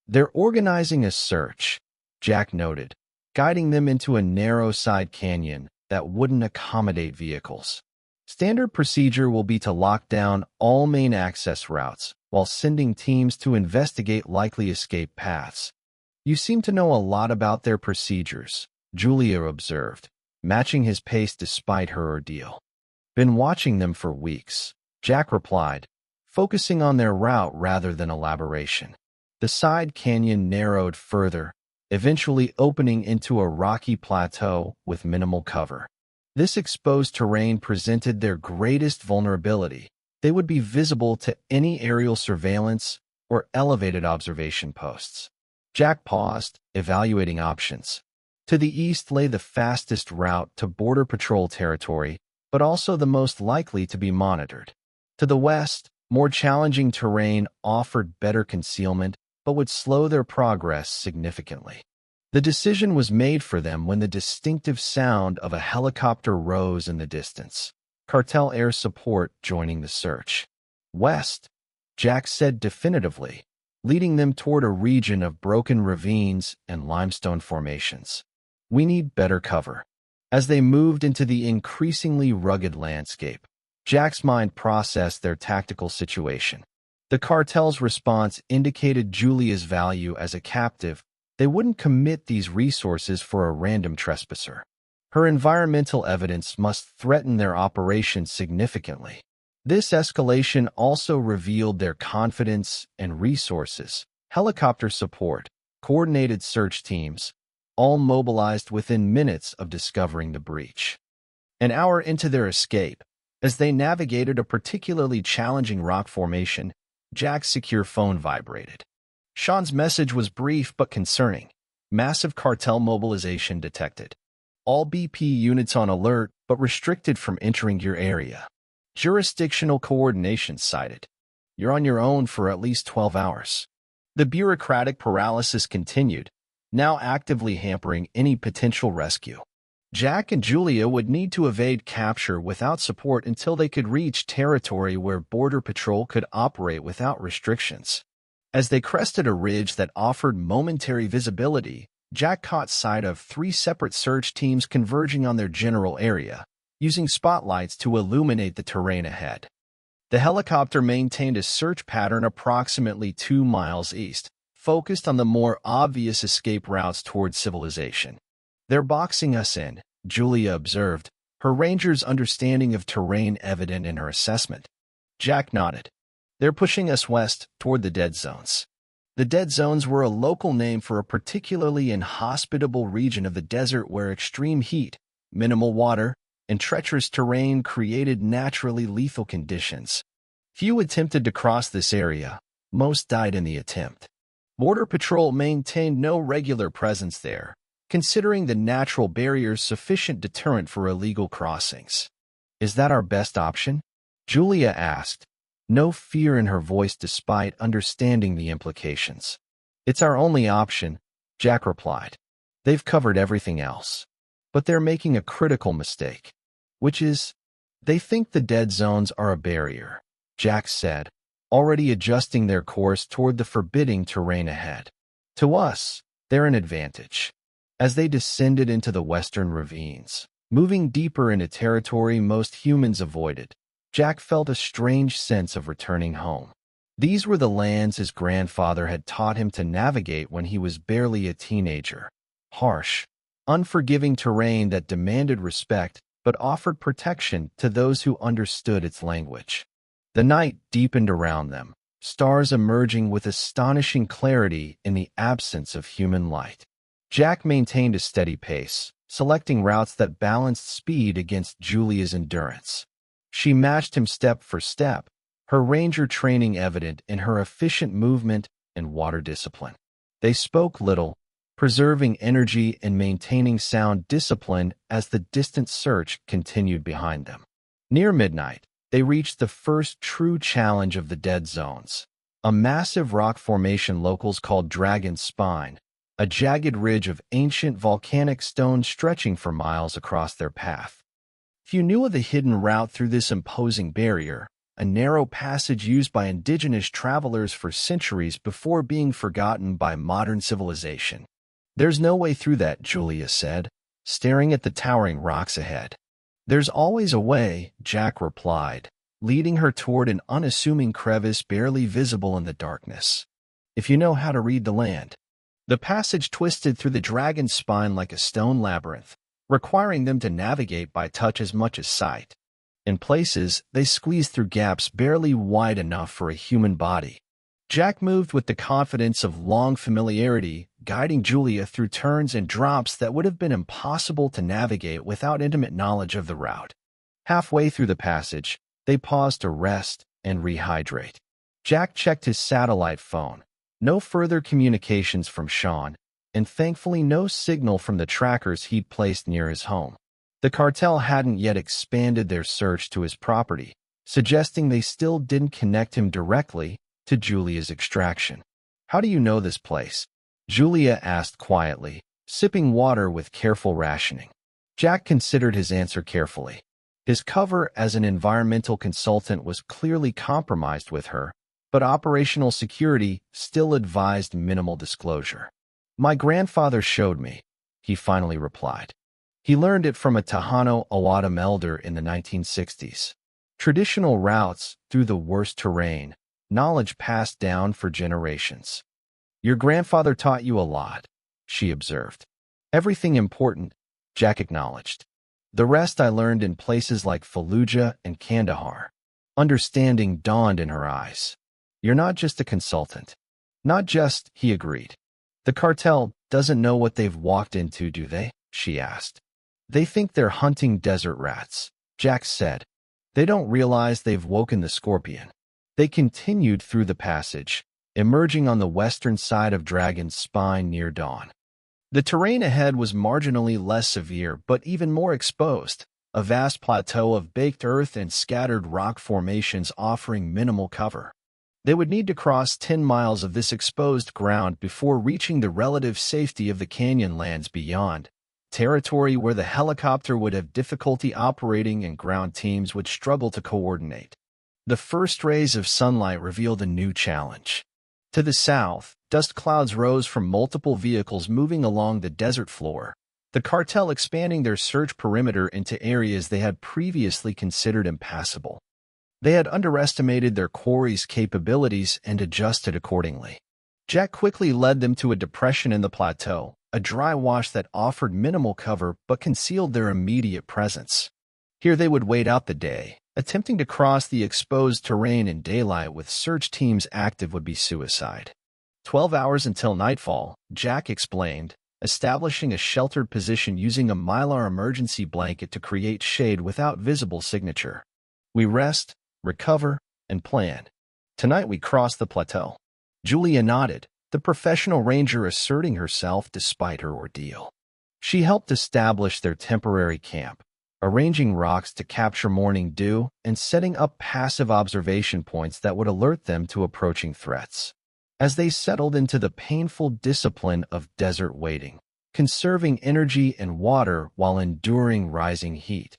They're organizing a search, Jack noted, guiding them into a narrow side canyon that wouldn't accommodate vehicles. Standard procedure will be to lock down all main access routes while sending teams to investigate likely escape paths. You seem to know a lot about their procedures, Julia observed, matching his pace despite her ordeal. Been watching them for weeks, Jack replied, focusing on their route rather than elaboration. The side canyon narrowed further, eventually opening into a rocky plateau with minimal cover. This exposed terrain presented their greatest vulnerability. They would be visible to any aerial surveillance or elevated observation posts. Jack paused, evaluating options. To the east lay the fastest route to Border Patrol territory, but also the most likely to be monitored. To the west, more challenging terrain offered better concealment, but would slow their progress significantly. The decision was made for them when the distinctive sound of a helicopter rose in the distance. Cartel air support joining the search. West, Jack said definitively, leading them toward a region of broken ravines and limestone formations. We need better cover. As they moved into the increasingly rugged landscape, Jack's mind processed their tactical situation. The cartel's response indicated Julia's value as a captive. They wouldn't commit these resources for a random trespasser. Her environmental evidence must threaten their operations significantly. This escalation also revealed their confidence and resources, helicopter support, coordinated search teams, all mobilized within minutes of discovering the breach. An hour into their escape, as they navigated a particularly challenging rock formation, Jack's secure phone vibrated. Sean's message was brief but concerning. Massive cartel mobilization detected. All BP units on alert but restricted from entering your area. Jurisdictional coordination cited. You're on your own for at least 12 hours. The bureaucratic paralysis continued, now actively hampering any potential rescue. Jack and Julia would need to evade capture without support until they could reach territory where Border Patrol could operate without restrictions. As they crested a ridge that offered momentary visibility, Jack caught sight of 3 separate search teams converging on their general area, using spotlights to illuminate the terrain ahead. The helicopter maintained a search pattern approximately 2 miles east, focused on the more obvious escape routes toward civilization. They're boxing us in, Julia observed, her ranger's understanding of terrain evident in her assessment. Jack nodded. They're pushing us west, toward the dead zones. The dead zones were a local name for a particularly inhospitable region of the desert where extreme heat, minimal water, and treacherous terrain created naturally lethal conditions. Few attempted to cross this area. Most died in the attempt. Border Patrol maintained no regular presence there, considering the natural barriers sufficient deterrent for illegal crossings. Is that our best option? Julia asked, no fear in her voice despite understanding the implications. It's our only option, Jack replied. They've covered everything else. But they're making a critical mistake, which is, they think the dead zones are a barrier, Jack said, already adjusting their course toward the forbidding terrain ahead. To us, they're an advantage. As they descended into the western ravines, moving deeper into territory most humans avoided, Jack felt a strange sense of returning home. These were the lands his grandfather had taught him to navigate when he was barely a teenager. Harsh, unforgiving terrain that demanded respect but offered protection to those who understood its language. The night deepened around them, stars emerging with astonishing clarity in the absence of human light. Jack maintained a steady pace, selecting routes that balanced speed against Julia's endurance. She matched him step for step, her ranger training evident in her efficient movement and water discipline. They spoke little, preserving energy and maintaining sound discipline as the distant search continued behind them. Near midnight, they reached the first true challenge of the dead zones, a massive rock formation locals called Dragon's Spine, a jagged ridge of ancient volcanic stone stretching for miles across their path. Few knew of the hidden route through this imposing barrier, a narrow passage used by indigenous travelers for centuries before being forgotten by modern civilization. There's no way through that, Julia said, staring at the towering rocks ahead. There's always a way, Jack replied, leading her toward an unassuming crevice barely visible in the darkness. If you know how to read the land. The passage twisted through the dragon's spine like a stone labyrinth, requiring them to navigate by touch as much as sight. In places, they squeezed through gaps barely wide enough for a human body. Jack moved with the confidence of long familiarity, guiding Julia through turns and drops that would have been impossible to navigate without intimate knowledge of the route. Halfway through the passage, they paused to rest and rehydrate. Jack checked his satellite phone. No further communications from Sean, and thankfully no signal from the trackers he'd placed near his home. The cartel hadn't yet expanded their search to his property, suggesting they still didn't connect him directly to Julia's extraction. How do you know this place? Julia asked quietly, sipping water with careful rationing. Jack considered his answer carefully. His cover as an environmental consultant was clearly compromised with her, but operational security still advised minimal disclosure. My grandfather showed me, he finally replied. He learned it from a Tejano Awadam elder in the 1960s. Traditional routes through the worst terrain, knowledge passed down for generations. Your grandfather taught you a lot, she observed. Everything important, Jack acknowledged. The rest I learned in places like Fallujah and Kandahar. Understanding dawned in her eyes. You're not just a consultant. Not just, he agreed. The cartel doesn't know what they've walked into, do they? She asked. They think they're hunting desert rats, Jack said. They don't realize they've woken the scorpion. They continued through the passage, emerging on the western side of Dragon's Spine near dawn. The terrain ahead was marginally less severe but even more exposed, a vast plateau of baked earth and scattered rock formations offering minimal cover. They would need to cross 10 miles of this exposed ground before reaching the relative safety of the canyon lands beyond, territory where the helicopter would have difficulty operating and ground teams would struggle to coordinate. The first rays of sunlight revealed a new challenge. To the south, dust clouds rose from multiple vehicles moving along the desert floor, the cartel expanding their search perimeter into areas they had previously considered impassable. They had underestimated their quarry's capabilities and adjusted accordingly. Jack quickly led them to a depression in the plateau, a dry wash that offered minimal cover but concealed their immediate presence. Here they would wait out the day. Attempting to cross the exposed terrain in daylight with search teams active would be suicide. 12 hours until nightfall, Jack explained, establishing a sheltered position using a Mylar emergency blanket to create shade without visible signature. We rest, recover, and plan. Tonight we cross the plateau. Julia nodded, the professional ranger asserting herself despite her ordeal. She helped establish their temporary camp, arranging rocks to capture morning dew and setting up passive observation points that would alert them to approaching threats. As they settled into the painful discipline of desert waiting, conserving energy and water while enduring rising heat,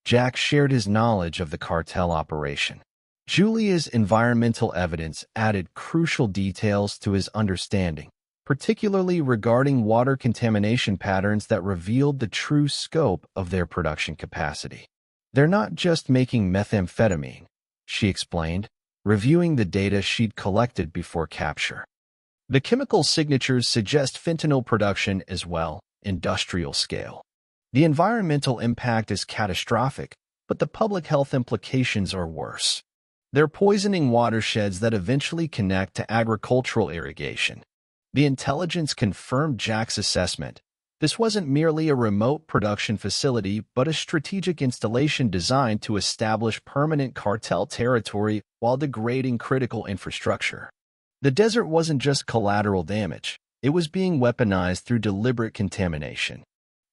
Jack shared his knowledge of the cartel operation. Julia's environmental evidence added crucial details to his understanding, particularly regarding water contamination patterns that revealed the true scope of their production capacity. They're not just making methamphetamine, she explained, reviewing the data she'd collected before capture. The chemical signatures suggest fentanyl production as well, industrial scale. The environmental impact is catastrophic, but the public health implications are worse. They're poisoning watersheds that eventually connect to agricultural irrigation. The intelligence confirmed Jack's assessment. This wasn't merely a remote production facility, but a strategic installation designed to establish permanent cartel territory while degrading critical infrastructure. The desert wasn't just collateral damage. It was being weaponized through deliberate contamination.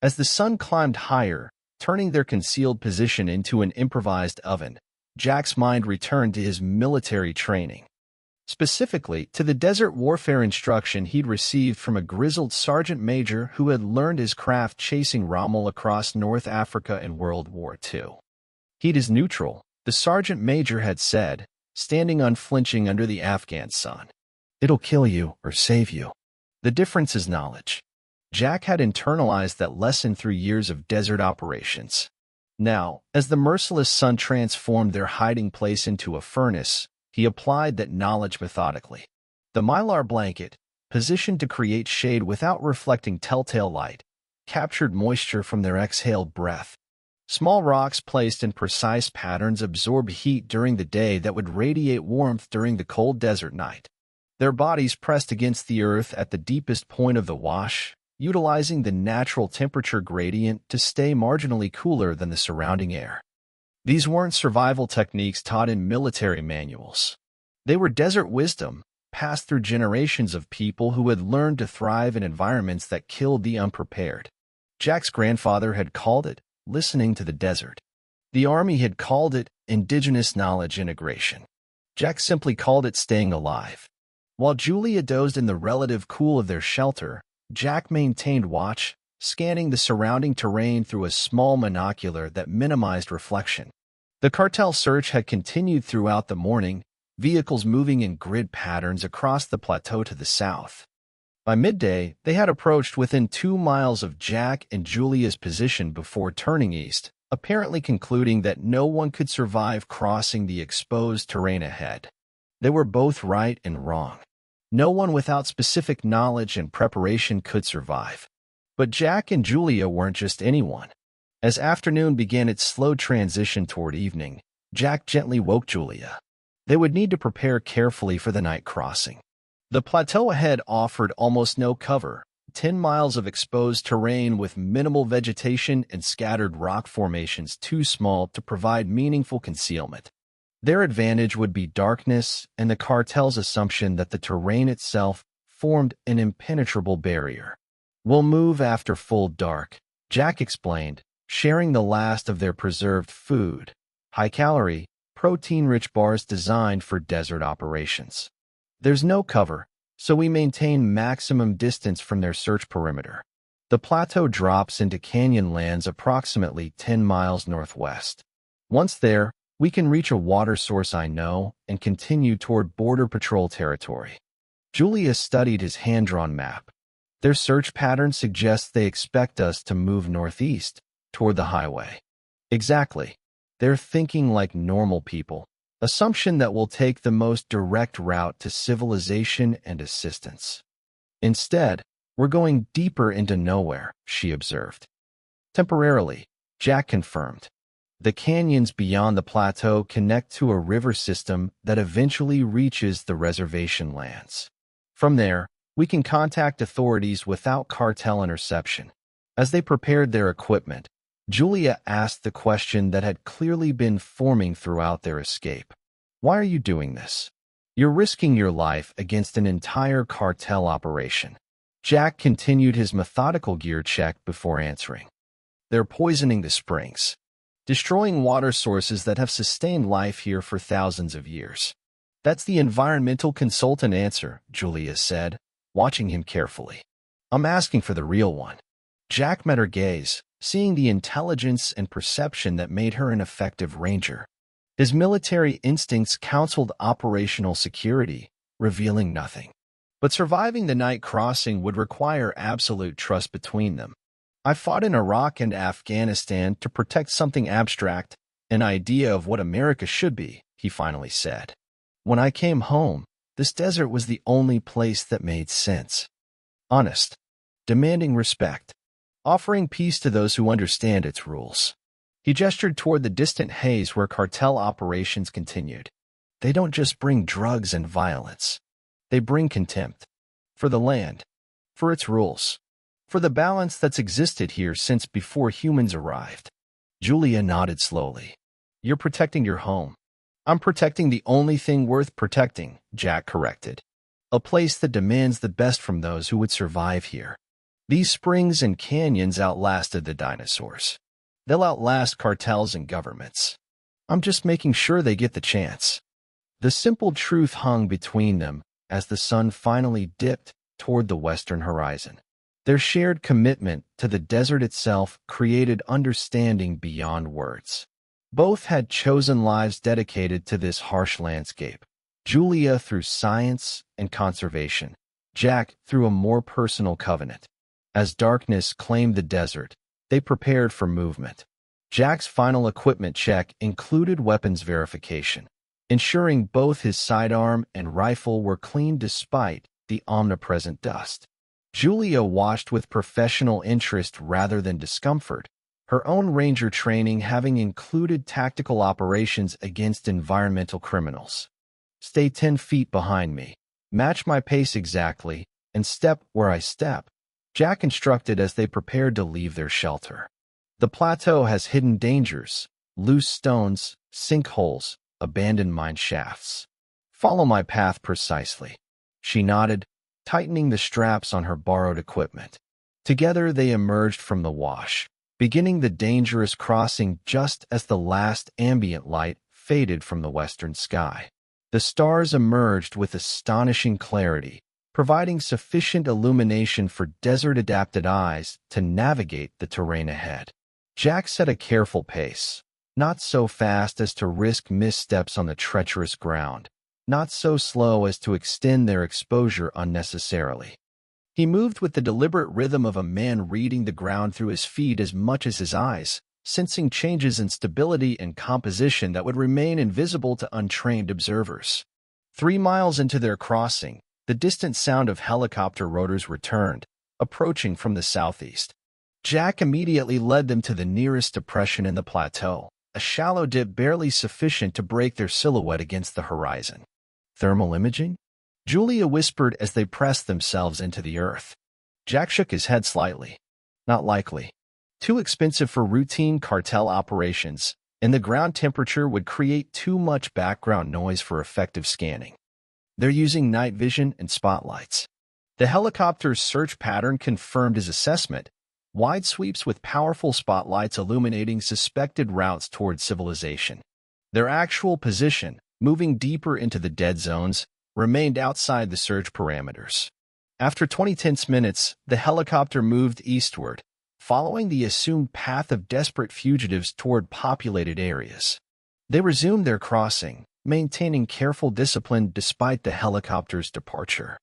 As the sun climbed higher, turning their concealed position into an improvised oven, Jack's mind returned to his military training. Specifically, to the desert warfare instruction he'd received from a grizzled sergeant major who had learned his craft chasing Rommel across North Africa in World War II. Heat is neutral, the sergeant major had said, standing unflinching under the Afghan sun. It'll kill you or save you. The difference is knowledge. Jack had internalized that lesson through years of desert operations. Now, as the merciless sun transformed their hiding place into a furnace, he applied that knowledge methodically. The Mylar blanket, positioned to create shade without reflecting telltale light, captured moisture from their exhaled breath. Small rocks placed in precise patterns absorbed heat during the day that would radiate warmth during the cold desert night. Their bodies pressed against the earth at the deepest point of the wash, utilizing the natural temperature gradient to stay marginally cooler than the surrounding air. These weren't survival techniques taught in military manuals. They were desert wisdom, passed through generations of people who had learned to thrive in environments that killed the unprepared. Jack's grandfather had called it listening to the desert. The Army had called it indigenous knowledge integration. Jack simply called it staying alive. While Julia dozed in the relative cool of their shelter, Jack maintained watch, scanning the surrounding terrain through a small monocular that minimized reflection. The cartel search had continued throughout the morning, vehicles moving in grid patterns across the plateau to the south. By midday, they had approached within 2 miles of Jack and Julia's position before turning east, apparently concluding that no one could survive crossing the exposed terrain ahead. They were both right and wrong. No one without specific knowledge and preparation could survive. But Jack and Julia weren't just anyone. As afternoon began its slow transition toward evening, Jack gently woke Julia. They would need to prepare carefully for the night crossing. The plateau ahead offered almost no cover, 10 miles of exposed terrain with minimal vegetation and scattered rock formations too small to provide meaningful concealment. Their advantage would be darkness and the cartel's assumption that the terrain itself formed an impenetrable barrier. "We'll move after full dark," Jack explained, sharing the last of their preserved food, high-calorie, protein-rich bars designed for desert operations. There's no cover, so we maintain maximum distance from their search perimeter. The plateau drops into canyon lands approximately 10 miles northwest. Once there, we can reach a water source I know and continue toward Border Patrol territory. Julia studied his hand-drawn map. Their search pattern suggests they expect us to move northeast, toward the highway. Exactly. They're thinking like normal people. Assumption that we'll take the most direct route to civilization and assistance. Instead, We're going deeper into nowhere, she observed. Temporarily, Jack confirmed. The canyons beyond the plateau connect to a river system that eventually reaches the reservation lands. From there, we can contact authorities without cartel interception. As they prepared their equipment, Julia asked the question that had clearly been forming throughout their escape. Why are you doing this? You're risking your life against an entire cartel operation. Jack continued his methodical gear check before answering. They're poisoning the springs, destroying water sources that have sustained life here for thousands of years. That's the environmental consultant answer, Julia said, watching him carefully. I'm asking for the real one. Jack met her gaze, seeing the intelligence and perception that made her an effective ranger. His military instincts counseled operational security, revealing nothing. But surviving the night crossing would require absolute trust between them. I fought in Iraq and Afghanistan to protect something abstract, an idea of what America should be, he finally said. When I came home, this desert was the only place that made sense. Honest, demanding respect, offering peace to those who understand its rules. He gestured toward the distant haze where cartel operations continued. They don't just bring drugs and violence. They bring contempt. For the land. For its rules. For the balance that's existed here since before humans arrived. Julia nodded slowly. You're protecting your home. I'm protecting the only thing worth protecting, Jack corrected. A place that demands the best from those who would survive here. These springs and canyons outlasted the dinosaurs. They'll outlast cartels and governments. I'm just making sure they get the chance. The simple truth hung between them as the sun finally dipped toward the western horizon. Their shared commitment to the desert itself created understanding beyond words. Both had chosen lives dedicated to this harsh landscape. Julia through science and conservation, Jack through a more personal covenant. As darkness claimed the desert, they prepared for movement. Jack's final equipment check included weapons verification, ensuring both his sidearm and rifle were clean despite the omnipresent dust. Julia watched with professional interest rather than discomfort, her own ranger training having included tactical operations against environmental criminals. Stay 10 feet behind me, match my pace exactly, and step where I step, Jack instructed as they prepared to leave their shelter. The plateau has hidden dangers, loose stones, sinkholes, abandoned mine shafts. Follow my path precisely. She nodded, tightening the straps on her borrowed equipment. Together they emerged from the wash, beginning the dangerous crossing just as the last ambient light faded from the western sky. The stars emerged with astonishing clarity, providing sufficient illumination for desert-adapted eyes to navigate the terrain ahead. Jack set a careful pace, not so fast as to risk missteps on the treacherous ground, not so slow as to extend their exposure unnecessarily. He moved with the deliberate rhythm of a man reading the ground through his feet as much as his eyes, sensing changes in stability and composition that would remain invisible to untrained observers. 3 miles into their crossing, the distant sound of helicopter rotors returned, approaching from the southeast. Jack immediately led them to the nearest depression in the plateau, a shallow dip barely sufficient to break their silhouette against the horizon. Thermal imaging? Julia whispered as they pressed themselves into the earth. Jack shook his head slightly. Not likely. Too expensive for routine cartel operations, and the ground temperature would create too much background noise for effective scanning. They're using night vision and spotlights. The helicopter's search pattern confirmed his assessment, wide sweeps with powerful spotlights illuminating suspected routes toward civilization. Their actual position, moving deeper into the dead zones, remained outside the search parameters. After 20 tense minutes, the helicopter moved eastward, following the assumed path of desperate fugitives toward populated areas. They resumed their crossing, maintaining careful discipline despite the helicopter's departure.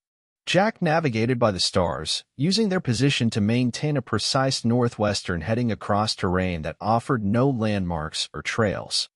Jack navigated by the stars, using their position to maintain a precise northwestern heading across terrain that offered no landmarks or trails.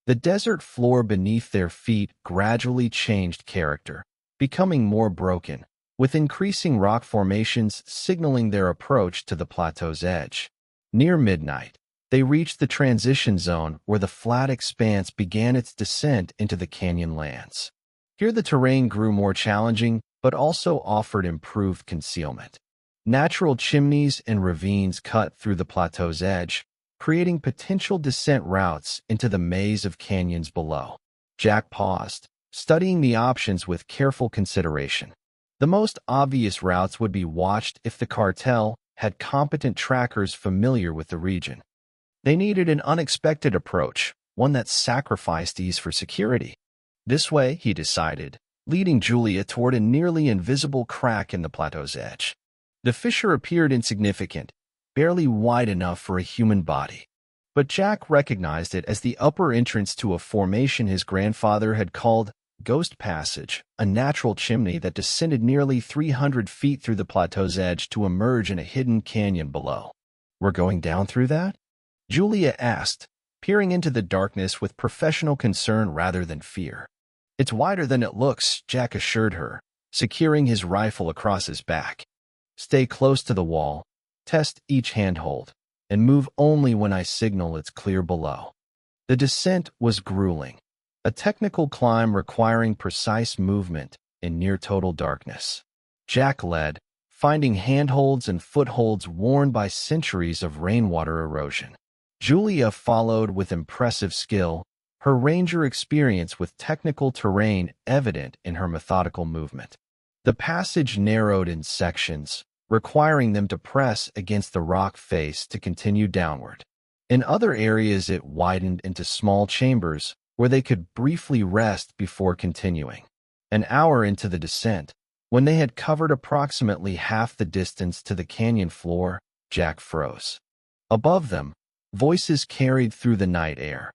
The desert floor beneath their feet gradually changed character, becoming more broken, with increasing rock formations signaling their approach to the plateau's edge. Near midnight, they reached the transition zone where the flat expanse began its descent into the canyon lands. Here the terrain grew more challenging, but also offered improved concealment. Natural chimneys and ravines cut through the plateau's edge, creating potential descent routes into the maze of canyons below. Jack paused, studying the options with careful consideration. The most obvious routes would be watched if the cartel had competent trackers familiar with the region. They needed an unexpected approach, one that sacrificed ease for security. This way, he decided, leading Julia toward a nearly invisible crack in the plateau's edge. The fissure appeared insignificant, barely wide enough for a human body. But Jack recognized it as the upper entrance to a formation his grandfather had called Ghost Passage, a natural chimney that descended nearly 300 feet through the plateau's edge to emerge in a hidden canyon below. "We're going down through that?" Julia asked, peering into the darkness with professional concern rather than fear. "It's wider than it looks," Jack assured her, securing his rifle across his back. "Stay close to the wall, test each handhold, and move only when I signal it's clear below." The descent was grueling, a technical climb requiring precise movement in near-total darkness. Jack led, finding handholds and footholds worn by centuries of rainwater erosion. Julia followed with impressive skill, her ranger experience with technical terrain evident in her methodical movement. The passage narrowed in sections, requiring them to press against the rock face to continue downward. In other areas it widened into small chambers where they could briefly rest before continuing. An hour into the descent, when they had covered approximately half the distance to the canyon floor, Jack froze. Above them, voices carried through the night air.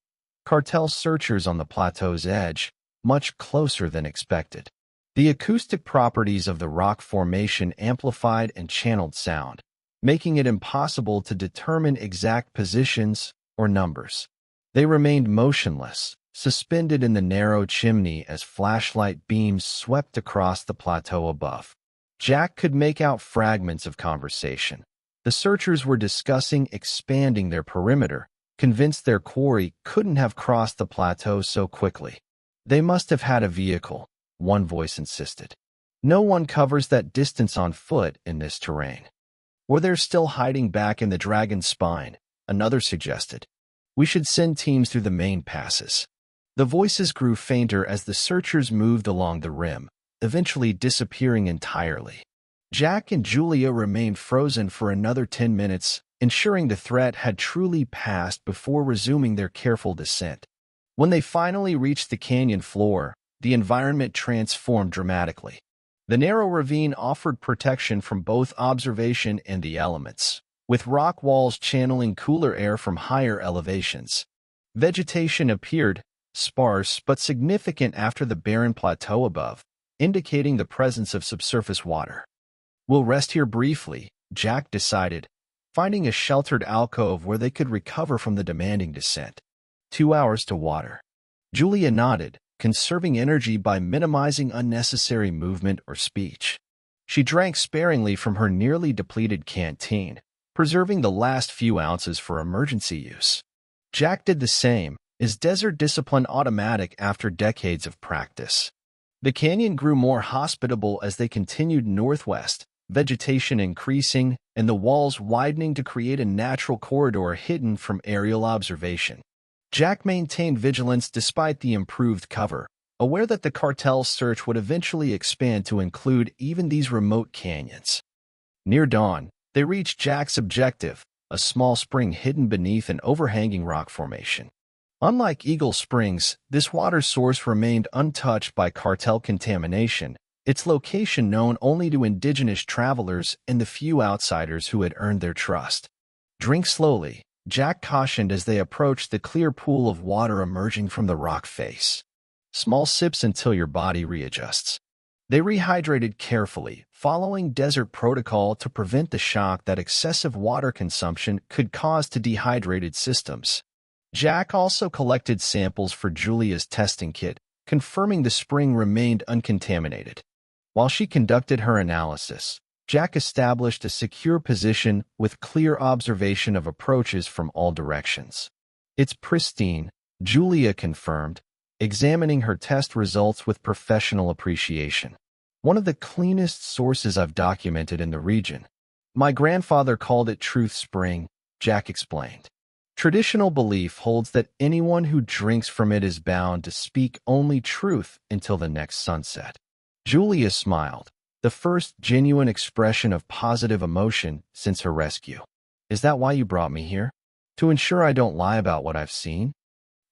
Cartel searchers on the plateau's edge, much closer than expected. The acoustic properties of the rock formation amplified and channeled sound, making it impossible to determine exact positions or numbers. They remained motionless, suspended in the narrow chimney as flashlight beams swept across the plateau above. Jack could make out fragments of conversation. The searchers were discussing expanding their perimeter, convinced their quarry couldn't have crossed the plateau so quickly. "They must have had a vehicle," one voice insisted. "No one covers that distance on foot in this terrain." "Or they're still hiding back in the dragon's spine," another suggested. "We should send teams through the main passes." The voices grew fainter as the searchers moved along the rim, eventually disappearing entirely. Jack and Julia remained frozen for another 10 minutes, ensuring the threat had truly passed before resuming their careful descent. When they finally reached the canyon floor, the environment transformed dramatically. The narrow ravine offered protection from both observation and the elements, with rock walls channeling cooler air from higher elevations. Vegetation appeared sparse but significant after the barren plateau above, indicating the presence of subsurface water. "We'll rest here briefly," Jack decided, finding a sheltered alcove where they could recover from the demanding descent. 2 hours to water. Julia nodded, conserving energy by minimizing unnecessary movement or speech. She drank sparingly from her nearly depleted canteen, preserving the last few ounces for emergency use. Jack did the same, his desert discipline automatic after decades of practice. The canyon grew more hospitable as they continued northwest, vegetation increasing and the walls widening to create a natural corridor hidden from aerial observation. Jack maintained vigilance despite the improved cover, aware that the cartel's search would eventually expand to include even these remote canyons. Near dawn, they reached Jack's objective, a small spring hidden beneath an overhanging rock formation. Unlike Eagle Springs, this water source remained untouched by cartel contamination, its location known only to indigenous travelers and the few outsiders who had earned their trust. "Drink slowly," Jack cautioned as they approached the clear pool of water emerging from the rock face. "Small sips until your body readjusts." They rehydrated carefully, following desert protocol to prevent the shock that excessive water consumption could cause to dehydrated systems. Jack also collected samples for Julia's testing kit, confirming the spring remained uncontaminated. While she conducted her analysis, Jack established a secure position with clear observation of approaches from all directions. "It's pristine," Julia confirmed, examining her test results with professional appreciation. "One of the cleanest sources I've documented in the region. My grandfather called it Truth Spring," Jack explained. "Traditional belief holds that anyone who drinks from it is bound to speak only truth until the next sunset." Julia smiled, the first genuine expression of positive emotion since her rescue. "Is that why you brought me here? To ensure I don't lie about what I've seen?"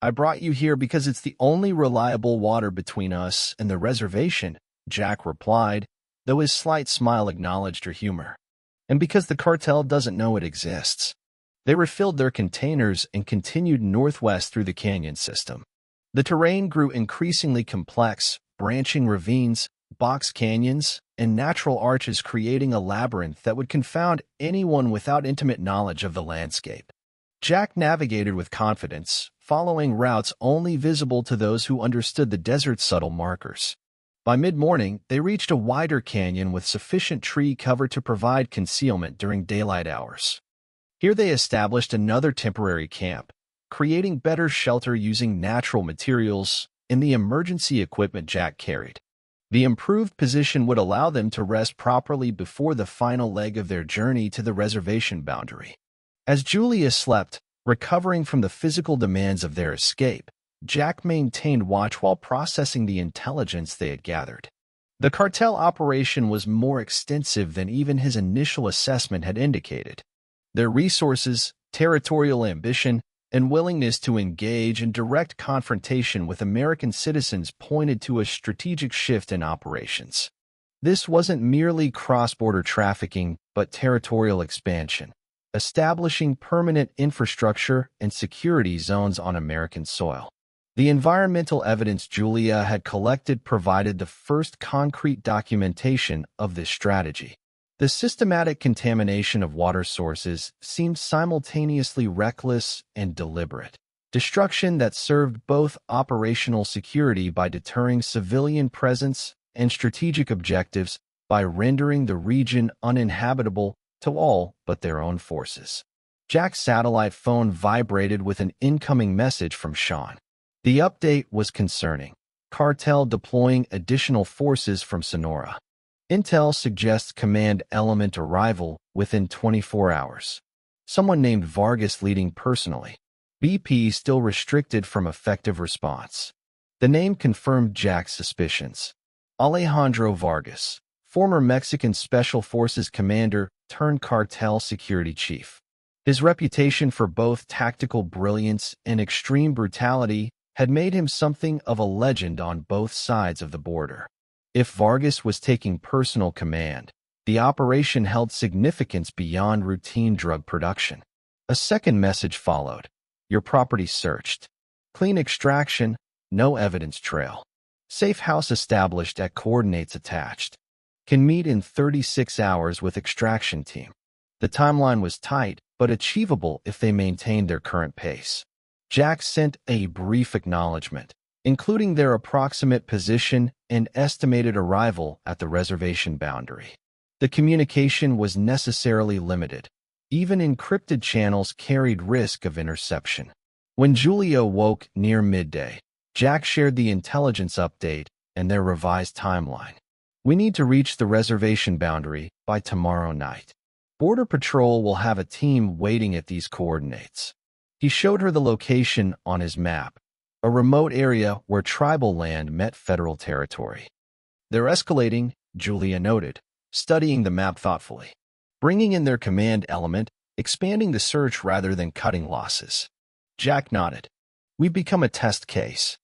"I brought you here because it's the only reliable water between us and the reservation," Jack replied, though his slight smile acknowledged her humor. "And because the cartel doesn't know it exists." They refilled their containers and continued northwest through the canyon system. The terrain grew increasingly complex, branching ravines, box canyons, and natural arches creating a labyrinth that would confound anyone without intimate knowledge of the landscape. Jack navigated with confidence, following routes only visible to those who understood the desert's subtle markers. By mid-morning, they reached a wider canyon with sufficient tree cover to provide concealment during daylight hours. Here they established another temporary camp, creating better shelter using natural materials and the emergency equipment Jack carried. The improved position would allow them to rest properly before the final leg of their journey to the reservation boundary. As Julia slept, recovering from the physical demands of their escape, Jack maintained watch while processing the intelligence they had gathered. The cartel operation was more extensive than even his initial assessment had indicated. Their resources, territorial ambition, and willingness to engage in direct confrontation with American citizens pointed to a strategic shift in operations. This wasn't merely cross-border trafficking, but territorial expansion, establishing permanent infrastructure and security zones on American soil. The environmental evidence Julia had collected provided the first concrete documentation of this strategy. The systematic contamination of water sources seemed simultaneously reckless and deliberate. Destruction that served both operational security by deterring civilian presence and strategic objectives by rendering the region uninhabitable to all but their own forces. Jack's satellite phone vibrated with an incoming message from Sean. The update was concerning. Cartel deploying additional forces from Sonora. Intel suggests command element arrival within 24 hours. Someone named Vargas leading personally. BP still restricted from effective response. The name confirmed Jack's suspicions. Alejandro Vargas, former Mexican Special Forces commander turned cartel security chief. His reputation for both tactical brilliance and extreme brutality had made him something of a legend on both sides of the border. If Vargas was taking personal command, the operation held significance beyond routine drug production. A second message followed. Your property searched. Clean extraction, no evidence trail. Safe house established at coordinates attached. Can meet in 36 hours with extraction team. The timeline was tight, but achievable if they maintained their current pace. Jack sent a brief acknowledgement, including their approximate position and estimated arrival at the reservation boundary. The communication was necessarily limited. Even encrypted channels carried risk of interception. When Julia woke near midday, Jack shared the intelligence update and their revised timeline. We need to reach the reservation boundary by tomorrow night. Border Patrol will have a team waiting at these coordinates. He showed her the location on his map, a remote area where tribal land met federal territory. They're escalating, Julia noted, studying the map thoughtfully. Bringing in their command element, expanding the search rather than cutting losses. Jack nodded. We've become a test case.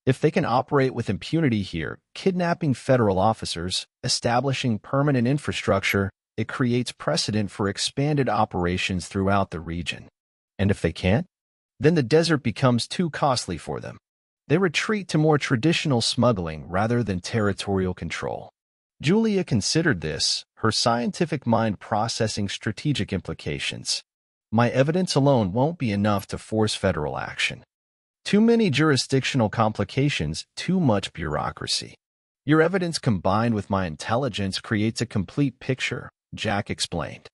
If they can operate with impunity here, kidnapping federal officers, establishing permanent infrastructure, it creates precedent for expanded operations throughout the region. And if they can't, then the desert becomes too costly for them. They retreat to more traditional smuggling rather than territorial control. Julia considered this, her scientific mind processing strategic implications. My evidence alone won't be enough to force federal action. Too many jurisdictional complications, too much bureaucracy. Your evidence combined with my intelligence creates a complete picture, Jack explained.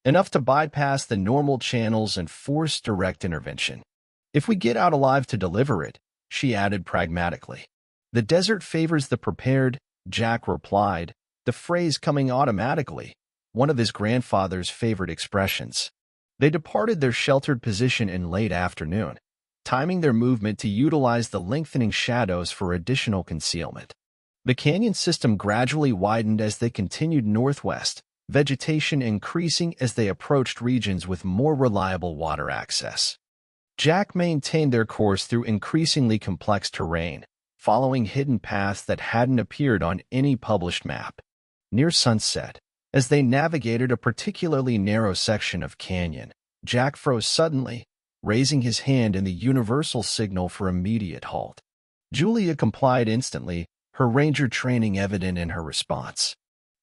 Enough to bypass the normal channels and force direct intervention. If we get out alive to deliver it, she added pragmatically. The desert favors the prepared, Jack replied, the phrase coming automatically, one of his grandfather's favorite expressions. They departed their sheltered position in late afternoon, timing their movement to utilize the lengthening shadows for additional concealment. The canyon system gradually widened as they continued northwest, vegetation increasing as they approached regions with more reliable water access. Jack maintained their course through increasingly complex terrain, following hidden paths that hadn't appeared on any published map. Near sunset, as they navigated a particularly narrow section of canyon, Jack froze suddenly, raising his hand in the universal signal for immediate halt. Julia complied instantly, her ranger training evident in her response.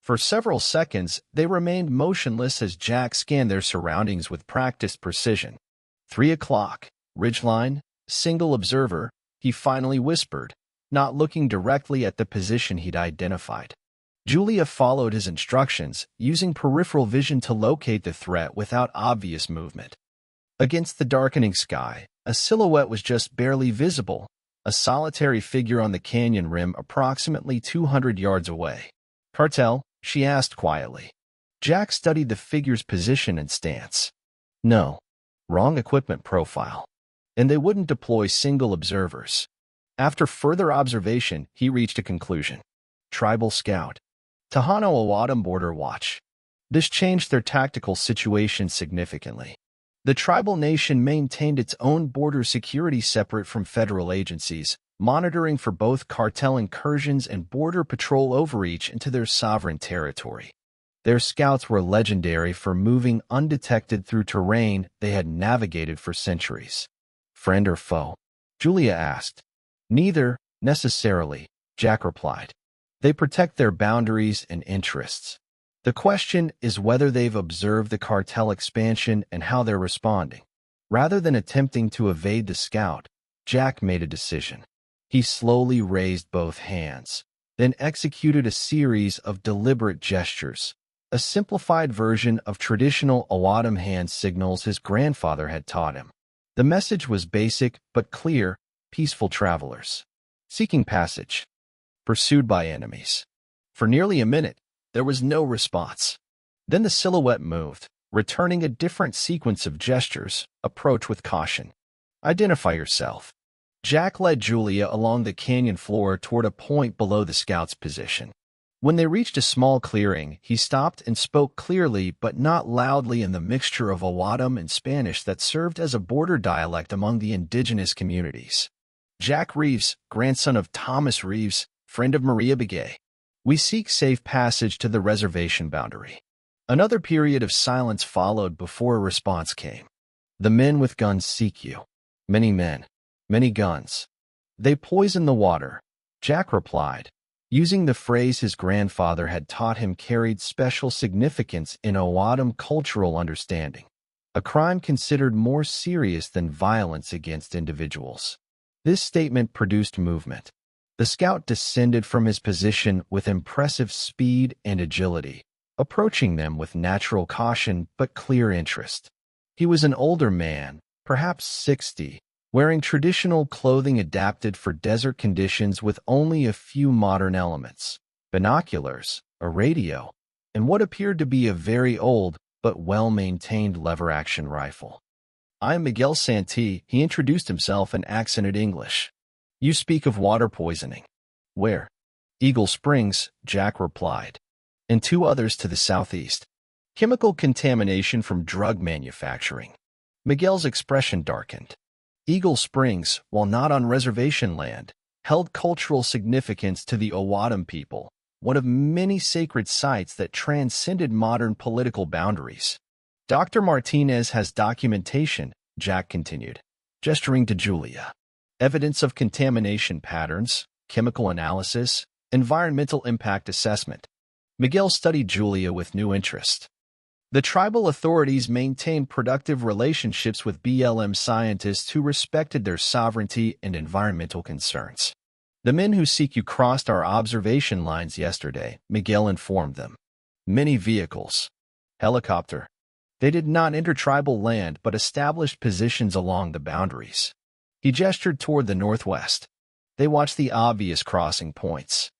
For several seconds, they remained motionless as Jack scanned their surroundings with practiced precision. 3 o'clock, ridgeline, single observer, he finally whispered, not looking directly at the position he'd identified. Julia followed his instructions, using peripheral vision to locate the threat without obvious movement. Against the darkening sky, a silhouette was just barely visible, a solitary figure on the canyon rim approximately 200 yards away. Cartel? She asked quietly. Jack studied the figure's position and stance. No. Wrong equipment profile. And they wouldn't deploy single observers. After further observation, he reached a conclusion. Tribal scout. Tohono O'odham Border Watch. This changed their tactical situation significantly. The tribal nation maintained its own border security separate from federal agencies, monitoring for both cartel incursions and border patrol overreach into their sovereign territory. Their scouts were legendary for moving undetected through terrain they had navigated for centuries. Friend or foe? Julia asked. Neither, necessarily, Jack replied. They protect their boundaries and interests. The question is whether they've observed the cartel expansion and how they're responding. Rather than attempting to evade the scout, Jack made a decision. He slowly raised both hands, then executed a series of deliberate gestures, a simplified version of traditional O'odham hand signals his grandfather had taught him. The message was basic but clear: peaceful travelers, seeking passage, pursued by enemies. For nearly a minute, there was no response. Then the silhouette moved, returning a different sequence of gestures. Approach with caution. Identify yourself. Jack led Julia along the canyon floor toward a point below the scout's position. When they reached a small clearing, he stopped and spoke clearly but not loudly in the mixture of O'odham and Spanish that served as a border dialect among the indigenous communities. Jack Reeves, grandson of Thomas Reeves, friend of Maria Begay. We seek safe passage to the reservation boundary. Another period of silence followed before a response came. The men with guns seek you. Many men. Many guns. They poison the water, Jack replied, using the phrase his grandfather had taught him carried special significance in O'odham cultural understanding. A crime considered more serious than violence against individuals. This statement produced movement. The scout descended from his position with impressive speed and agility, approaching them with natural caution but clear interest. He was an older man, perhaps 60, wearing traditional clothing adapted for desert conditions with only a few modern elements: binoculars, a radio, and what appeared to be a very old but well-maintained lever-action rifle. I am Miguel Santee, he introduced himself in accented English. You speak of water poisoning. Where? Eagle Springs, Jack replied. And 2 others to the southeast. Chemical contamination from drug manufacturing. Miguel's expression darkened. Eagle Springs, while not on reservation land, held cultural significance to the O'odham people, one of many sacred sites that transcended modern political boundaries. Dr. Martinez has documentation, Jack continued, gesturing to Julia. Evidence of contamination patterns, chemical analysis, environmental impact assessment. Miguel studied Julia with new interest. The tribal authorities maintained productive relationships with BLM scientists who respected their sovereignty and environmental concerns. The men who seek you crossed our observation lines yesterday, Miguel informed them. Many vehicles. Helicopter. They did not enter tribal land but established positions along the boundaries. He gestured toward the northwest. They watched the obvious crossing points.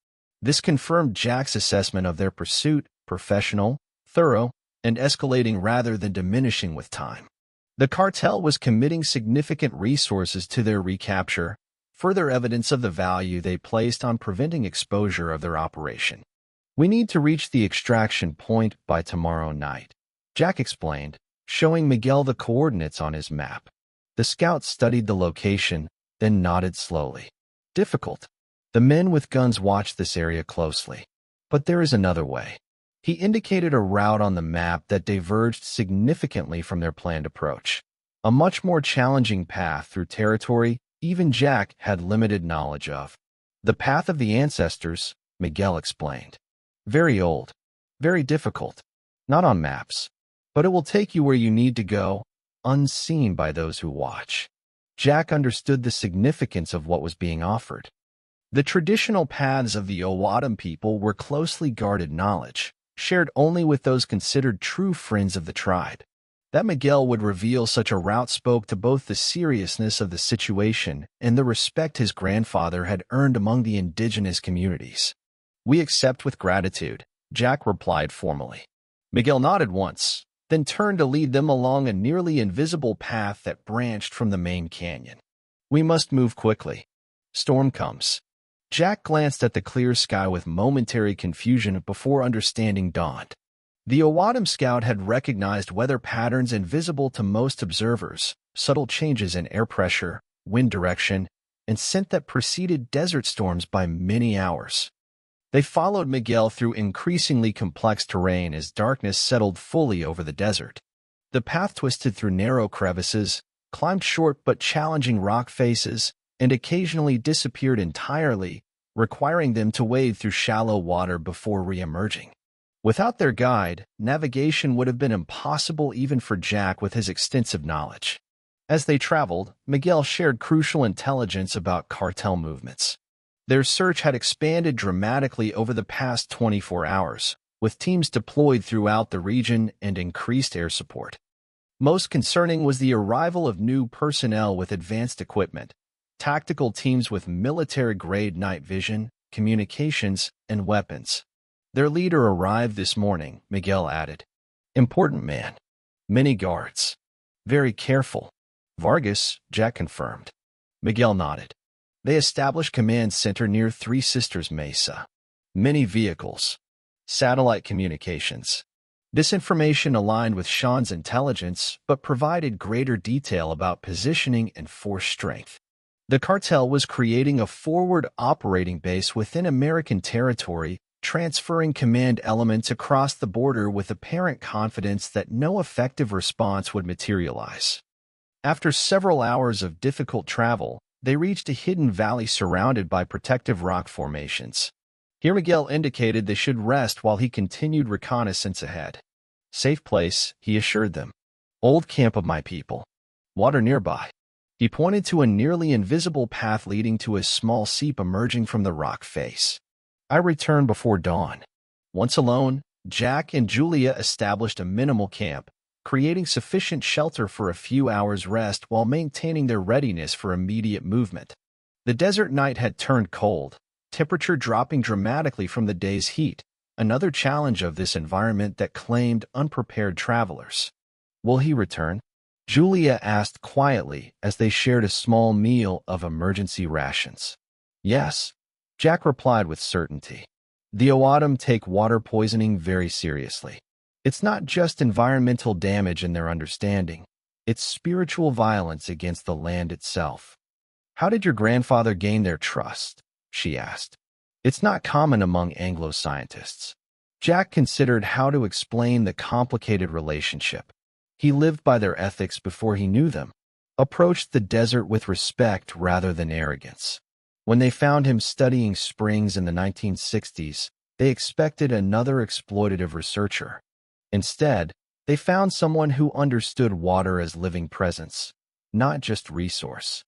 This confirmed Jack's assessment of their pursuit, professional, thorough, and escalating rather than diminishing with time. The cartel was committing significant resources to their recapture, further evidence of the value they placed on preventing exposure of their operation. We need to reach the extraction point by tomorrow night, Jack explained, showing Miguel the coordinates on his map. The scout studied the location, then nodded slowly. Difficult. The men with guns watched this area closely. But there is another way. He indicated a route on the map that diverged significantly from their planned approach. A much more challenging path through territory even Jack had limited knowledge of. The path of the ancestors, Miguel explained. Very old. Very difficult. Not on maps. But it will take you where you need to go, unseen by those who watch. Jack understood the significance of what was being offered. The traditional paths of the Owadam people were closely guarded knowledge, shared only with those considered true friends of the tribe. That Miguel would reveal such a route spoke to both the seriousness of the situation and the respect his grandfather had earned among the indigenous communities. We accept with gratitude, Jack replied formally. Miguel nodded once, then turned to lead them along a nearly invisible path that branched from the main canyon. We must move quickly. Storm comes. Jack glanced at the clear sky with momentary confusion before understanding dawned. The Owadam scout had recognized weather patterns invisible to most observers, subtle changes in air pressure, wind direction, and scent that preceded desert storms by many hours. They followed Miguel through increasingly complex terrain as darkness settled fully over the desert. The path twisted through narrow crevices, climbed short but challenging rock faces, and occasionally disappeared entirely, requiring them to wade through shallow water before re-emerging. Without their guide, navigation would have been impossible even for Jack with his extensive knowledge. As they traveled, Miguel shared crucial intelligence about cartel movements. Their search had expanded dramatically over the past 24 hours, with teams deployed throughout the region and increased air support. Most concerning was the arrival of new personnel with advanced equipment, tactical teams with military-grade night vision, communications, and weapons. Their leader arrived this morning, Miguel added. Important man. Many guards. Very careful. Vargas, Jack confirmed. Miguel nodded. They established command center near Three Sisters Mesa. Many vehicles. Satellite communications. This information aligned with Sean's intelligence, but provided greater detail about positioning and force strength. The cartel was creating a forward operating base within American territory, transferring command elements across the border with apparent confidence that no effective response would materialize. After several hours of difficult travel, they reached a hidden valley surrounded by protective rock formations. Here Miguel indicated they should rest while he continued reconnaissance ahead. Safe place, he assured them. Old camp of my people. Water nearby. He pointed to a nearly invisible path leading to a small seep emerging from the rock face. I returned before dawn. Once alone, Jack and Julia established a minimal camp, creating sufficient shelter for a few hours' rest while maintaining their readiness for immediate movement. The desert night had turned cold, temperature dropping dramatically from the day's heat, another challenge of this environment that claimed unprepared travelers. Will he return? Julia asked quietly as they shared a small meal of emergency rations. Yes, Jack replied with certainty. The Owadam take water poisoning very seriously. It's not just environmental damage in their understanding. It's spiritual violence against the land itself. How did your grandfather gain their trust? She asked. It's not common among Anglo scientists. Jack considered how to explain the complicated relationship. He lived by their ethics before he knew them, approached the desert with respect rather than arrogance. When they found him studying springs in the 1960s, they expected another exploitative researcher. Instead, they found someone who understood water as living presence, not just resource.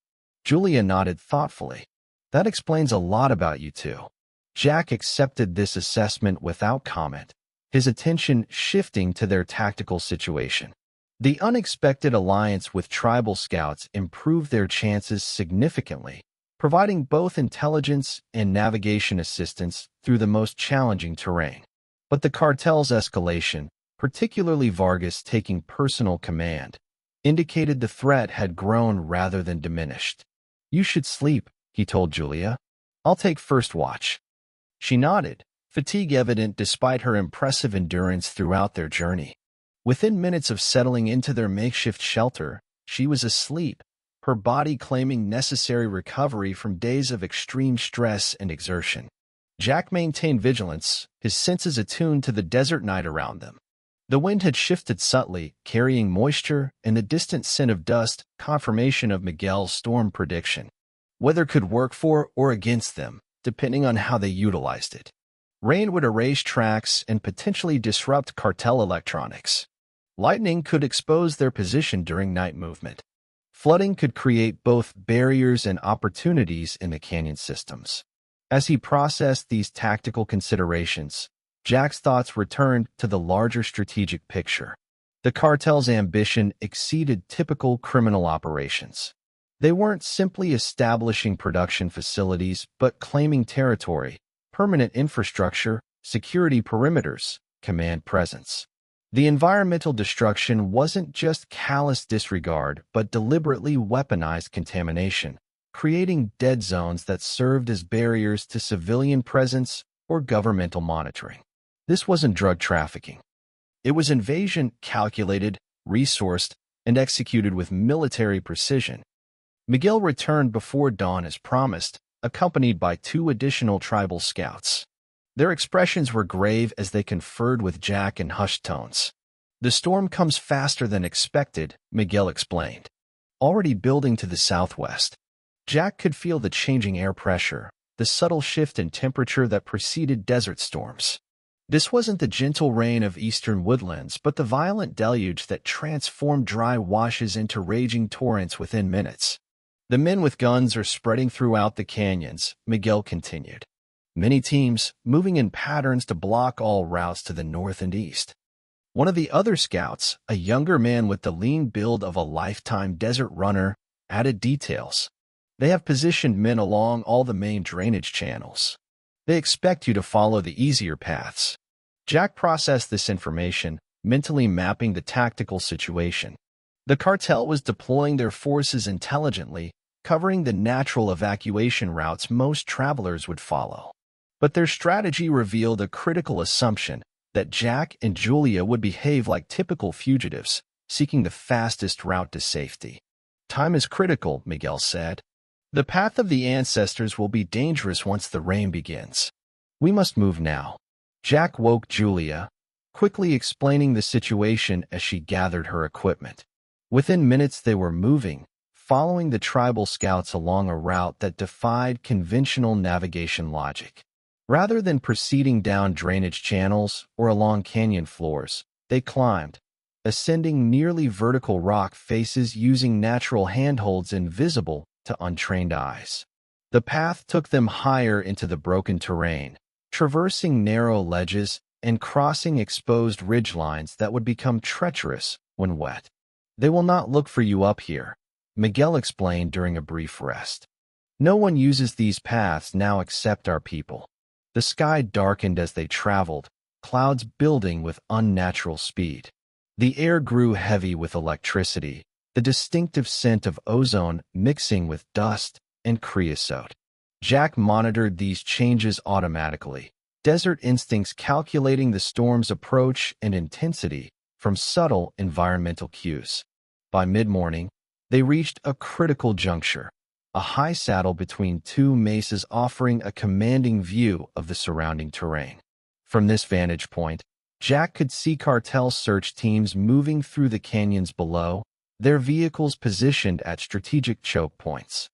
Julia nodded thoughtfully. That explains a lot about you two. Jack accepted this assessment without comment, his attention shifting to their tactical situation. The unexpected alliance with tribal scouts improved their chances significantly, providing both intelligence and navigation assistance through the most challenging terrain. But the cartel's escalation, particularly Vargas taking personal command, indicated the threat had grown rather than diminished. "You should sleep," he told Julia. "I'll take first watch." She nodded, fatigue evident despite her impressive endurance throughout their journey. Within minutes of settling into their makeshift shelter, she was asleep, her body claiming necessary recovery from days of extreme stress and exertion. Jack maintained vigilance, his senses attuned to the desert night around them. The wind had shifted subtly, carrying moisture and the distant scent of dust, confirmation of Miguel's storm prediction. Weather could work for or against them, depending on how they utilized it. Rain would erase tracks and potentially disrupt cartel electronics. Lightning could expose their position during night movement. Flooding could create both barriers and opportunities in the canyon systems. As he processed these tactical considerations, Jack's thoughts returned to the larger strategic picture. The cartel's ambition exceeded typical criminal operations. They weren't simply establishing production facilities, but claiming territory, permanent infrastructure, security perimeters, command presence. The environmental destruction wasn't just callous disregard, but deliberately weaponized contamination, creating dead zones that served as barriers to civilian presence or governmental monitoring. This wasn't drug trafficking. It was invasion calculated, resourced, and executed with military precision. Miguel returned before dawn as promised, accompanied by 2 additional tribal scouts. Their expressions were grave as they conferred with Jack in hushed tones. "The storm comes faster than expected," Miguel explained. Already building to the southwest. Jack could feel the changing air pressure, the subtle shift in temperature that preceded desert storms. This wasn't the gentle rain of eastern woodlands, but the violent deluge that transformed dry washes into raging torrents within minutes. "The men with guns are spreading throughout the canyons," Miguel continued. "Many teams moving in patterns to block all routes to the north and east." One of the other scouts, a younger man with the lean build of a lifetime desert runner, added details. "They have positioned men along all the main drainage channels. They expect you to follow the easier paths." Jack processed this information, mentally mapping the tactical situation. The cartel was deploying their forces intelligently, covering the natural evacuation routes most travelers would follow. But their strategy revealed a critical assumption that Jack and Julia would behave like typical fugitives, seeking the fastest route to safety. "Time is critical," Miguel said. "The path of the ancestors will be dangerous once the rain begins. We must move now." Jack woke Julia, quickly explaining the situation as she gathered her equipment. Within minutes they were moving, following the tribal scouts along a route that defied conventional navigation logic. Rather than proceeding down drainage channels or along canyon floors, they climbed, ascending nearly vertical rock faces using natural handholds invisible to untrained eyes. The path took them higher into the broken terrain, traversing narrow ledges and crossing exposed ridgelines that would become treacherous when wet. "They will not look for you up here," Miguel explained during a brief rest. "No one uses these paths now except our people." The sky darkened as they traveled, clouds building with unnatural speed. The air grew heavy with electricity, the distinctive scent of ozone mixing with dust and creosote. Jack monitored these changes automatically, desert instincts calculating the storm's approach and intensity from subtle environmental cues. By mid-morning, they reached a critical juncture, a high saddle between 2 mesas offering a commanding view of the surrounding terrain. From this vantage point, Jack could see cartel search teams moving through the canyons below, their vehicles positioned at strategic choke points.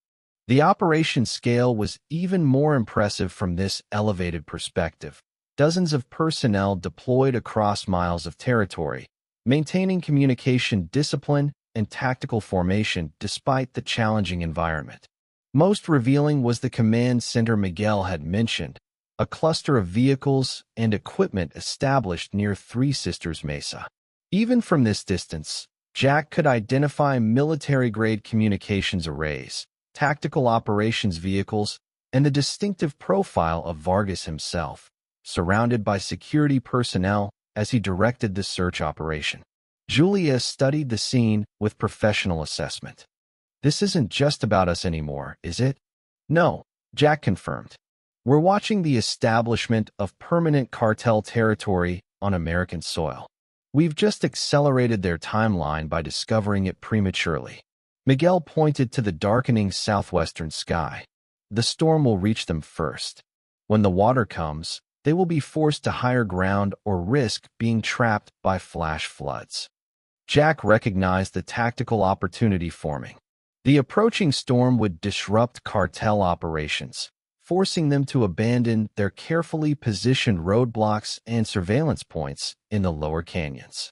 The operation scale was even more impressive from this elevated perspective. Dozens of personnel deployed across miles of territory, maintaining communication discipline and tactical formation despite the challenging environment. Most revealing was the command center Miguel had mentioned, a cluster of vehicles and equipment established near Three Sisters Mesa. Even from this distance, Jack could identify military-grade communications arrays, tactical operations vehicles, and the distinctive profile of Vargas himself, surrounded by security personnel as he directed the search operation. Julia studied the scene with professional assessment. "This isn't just about us anymore, is it?" "No," Jack confirmed. "We're watching the establishment of permanent cartel territory on American soil. We've just accelerated their timeline by discovering it prematurely." Miguel pointed to the darkening southwestern sky. "The storm will reach them first. When the water comes, they will be forced to higher ground or risk being trapped by flash floods." Jack recognized the tactical opportunity forming. The approaching storm would disrupt cartel operations, forcing them to abandon their carefully positioned roadblocks and surveillance points in the lower canyons.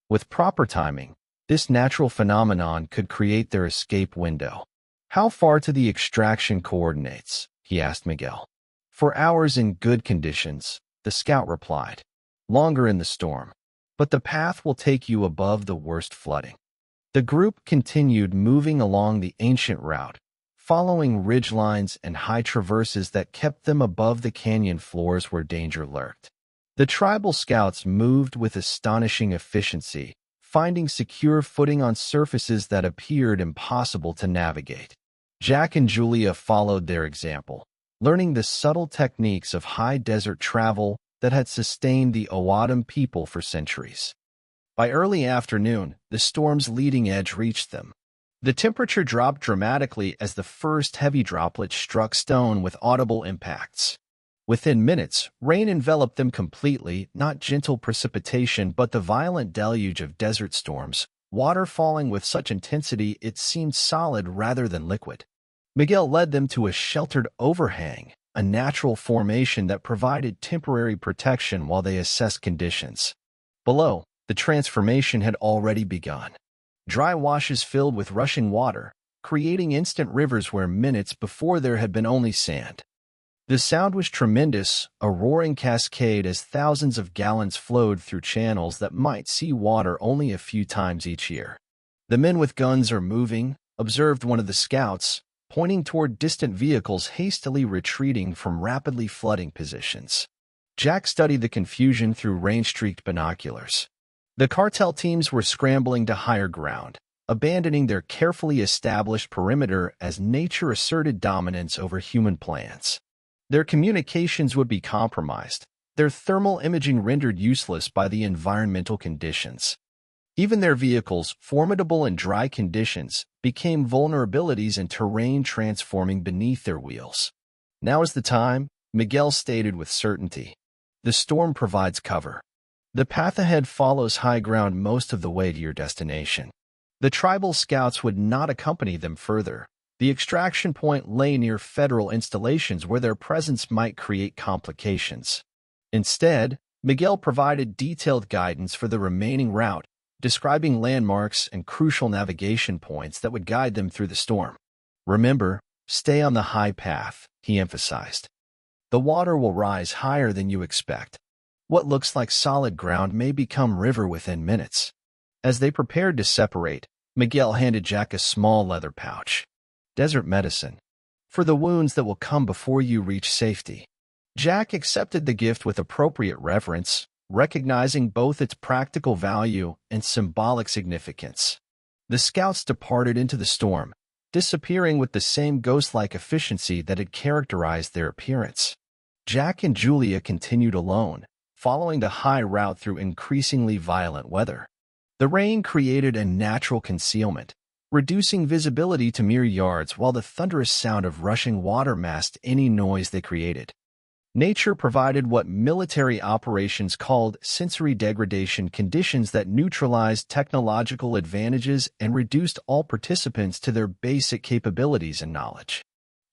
With proper timing, this natural phenomenon could create their escape window. "How far to the extraction coordinates?" he asked Miguel. "For hours in good conditions," the scout replied. "Longer in the storm. But the path will take you above the worst flooding." The group continued moving along the ancient route, following ridgelines and high traverses that kept them above the canyon floors where danger lurked. The tribal scouts moved with astonishing efficiency, finding secure footing on surfaces that appeared impossible to navigate. Jack and Julia followed their example, learning the subtle techniques of high desert travel that had sustained the O'odham people for centuries. By early afternoon, the storm's leading edge reached them. The temperature dropped dramatically as the first heavy droplets struck stone with audible impacts. Within minutes, rain enveloped them completely, not gentle precipitation but the violent deluge of desert storms, water falling with such intensity it seemed solid rather than liquid. Miguel led them to a sheltered overhang, a natural formation that provided temporary protection while they assessed conditions. Below, the transformation had already begun. Dry washes filled with rushing water, creating instant rivers where minutes before there had been only sand. The sound was tremendous, a roaring cascade as thousands of gallons flowed through channels that might see water only a few times each year. "The men with guns are moving," observed one of the scouts, pointing toward distant vehicles hastily retreating from rapidly flooding positions. Jack studied the confusion through rain-streaked binoculars. The cartel teams were scrambling to higher ground, abandoning their carefully established perimeter as nature asserted dominance over human plans. Their communications would be compromised, their thermal imaging rendered useless by the environmental conditions. Even their vehicles, formidable in dry conditions, became vulnerabilities in terrain transforming beneath their wheels. "Now is the time," Miguel stated with certainty. "The storm provides cover. The path ahead follows high ground most of the way to your destination." The tribal scouts would not accompany them further. The extraction point lay near federal installations where their presence might create complications. Instead, Miguel provided detailed guidance for the remaining route, describing landmarks and crucial navigation points that would guide them through the storm. "Remember, stay on the high path," he emphasized. "The water will rise higher than you expect. What looks like solid ground may become river within minutes." As they prepared to separate, Miguel handed Jack a small leather pouch. "Desert medicine. For the wounds that will come before you reach safety." Jack accepted the gift with appropriate reverence, recognizing both its practical value and symbolic significance. The scouts departed into the storm, disappearing with the same ghost-like efficiency that had characterized their appearance. Jack and Julia continued alone, following the high route through increasingly violent weather. The rain created a natural concealment, reducing visibility to mere yards while the thunderous sound of rushing water masked any noise they created. Nature provided what military operations called sensory degradation conditions that neutralized technological advantages and reduced all participants to their basic capabilities and knowledge.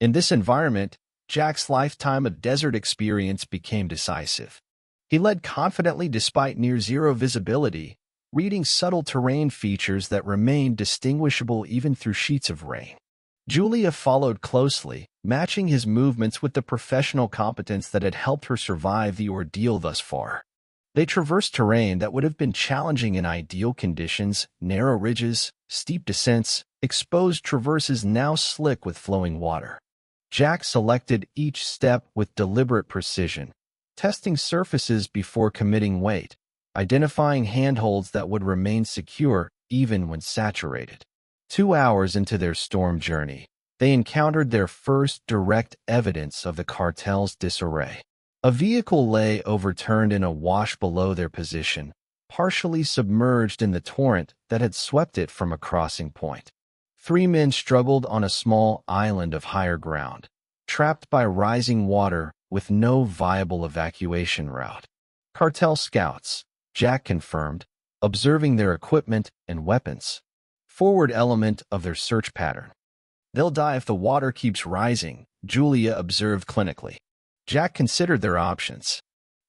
In this environment, Jack's lifetime of desert experience became decisive. He led confidently despite near-zero visibility, reading subtle terrain features that remained distinguishable even through sheets of rain. Julia followed closely, matching his movements with the professional competence that had helped her survive the ordeal thus far. They traversed terrain that would have been challenging in ideal conditions: narrow ridges, steep descents, exposed traverses now slick with flowing water. Jack selected each step with deliberate precision, testing surfaces before committing weight, identifying handholds that would remain secure even when saturated. 2 hours into their storm journey, they encountered their first direct evidence of the cartel's disarray. A vehicle lay overturned in a wash below their position, partially submerged in the torrent that had swept it from a crossing point. 3 men struggled on a small island of higher ground, trapped by rising water with no viable evacuation route. Cartel scouts, Jack confirmed, observing their equipment and weapons. Forward element of their search pattern. They'll die if the water keeps rising, Julia observed clinically. Jack considered their options.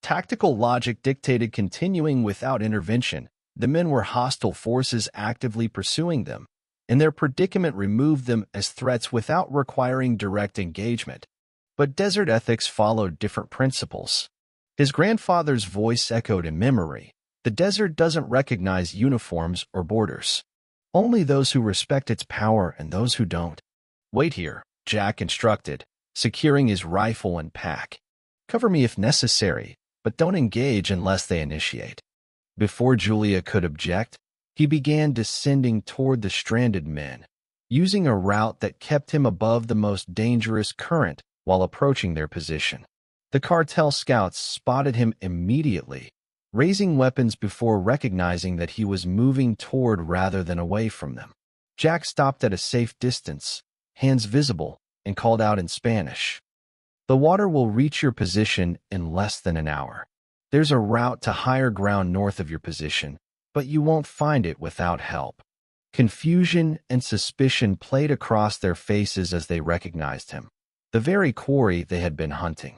Tactical logic dictated continuing without intervention. The men were hostile forces actively pursuing them, and their predicament removed them as threats without requiring direct engagement. But desert ethics followed different principles. His grandfather's voice echoed in memory. The desert doesn't recognize uniforms or borders. Only those who respect its power and those who don't. Wait here, Jack instructed, securing his rifle and pack. Cover me if necessary, but don't engage unless they initiate. Before Julia could object, he began descending toward the stranded men, using a route that kept him above the most dangerous current while approaching their position. The cartel scouts spotted him immediately, raising weapons before recognizing that he was moving toward rather than away from them. Jack stopped at a safe distance, hands visible, and called out in Spanish. The water will reach your position in less than an hour. There's a route to higher ground north of your position, but you won't find it without help. Confusion and suspicion played across their faces as they recognized him, the very quarry they had been hunting.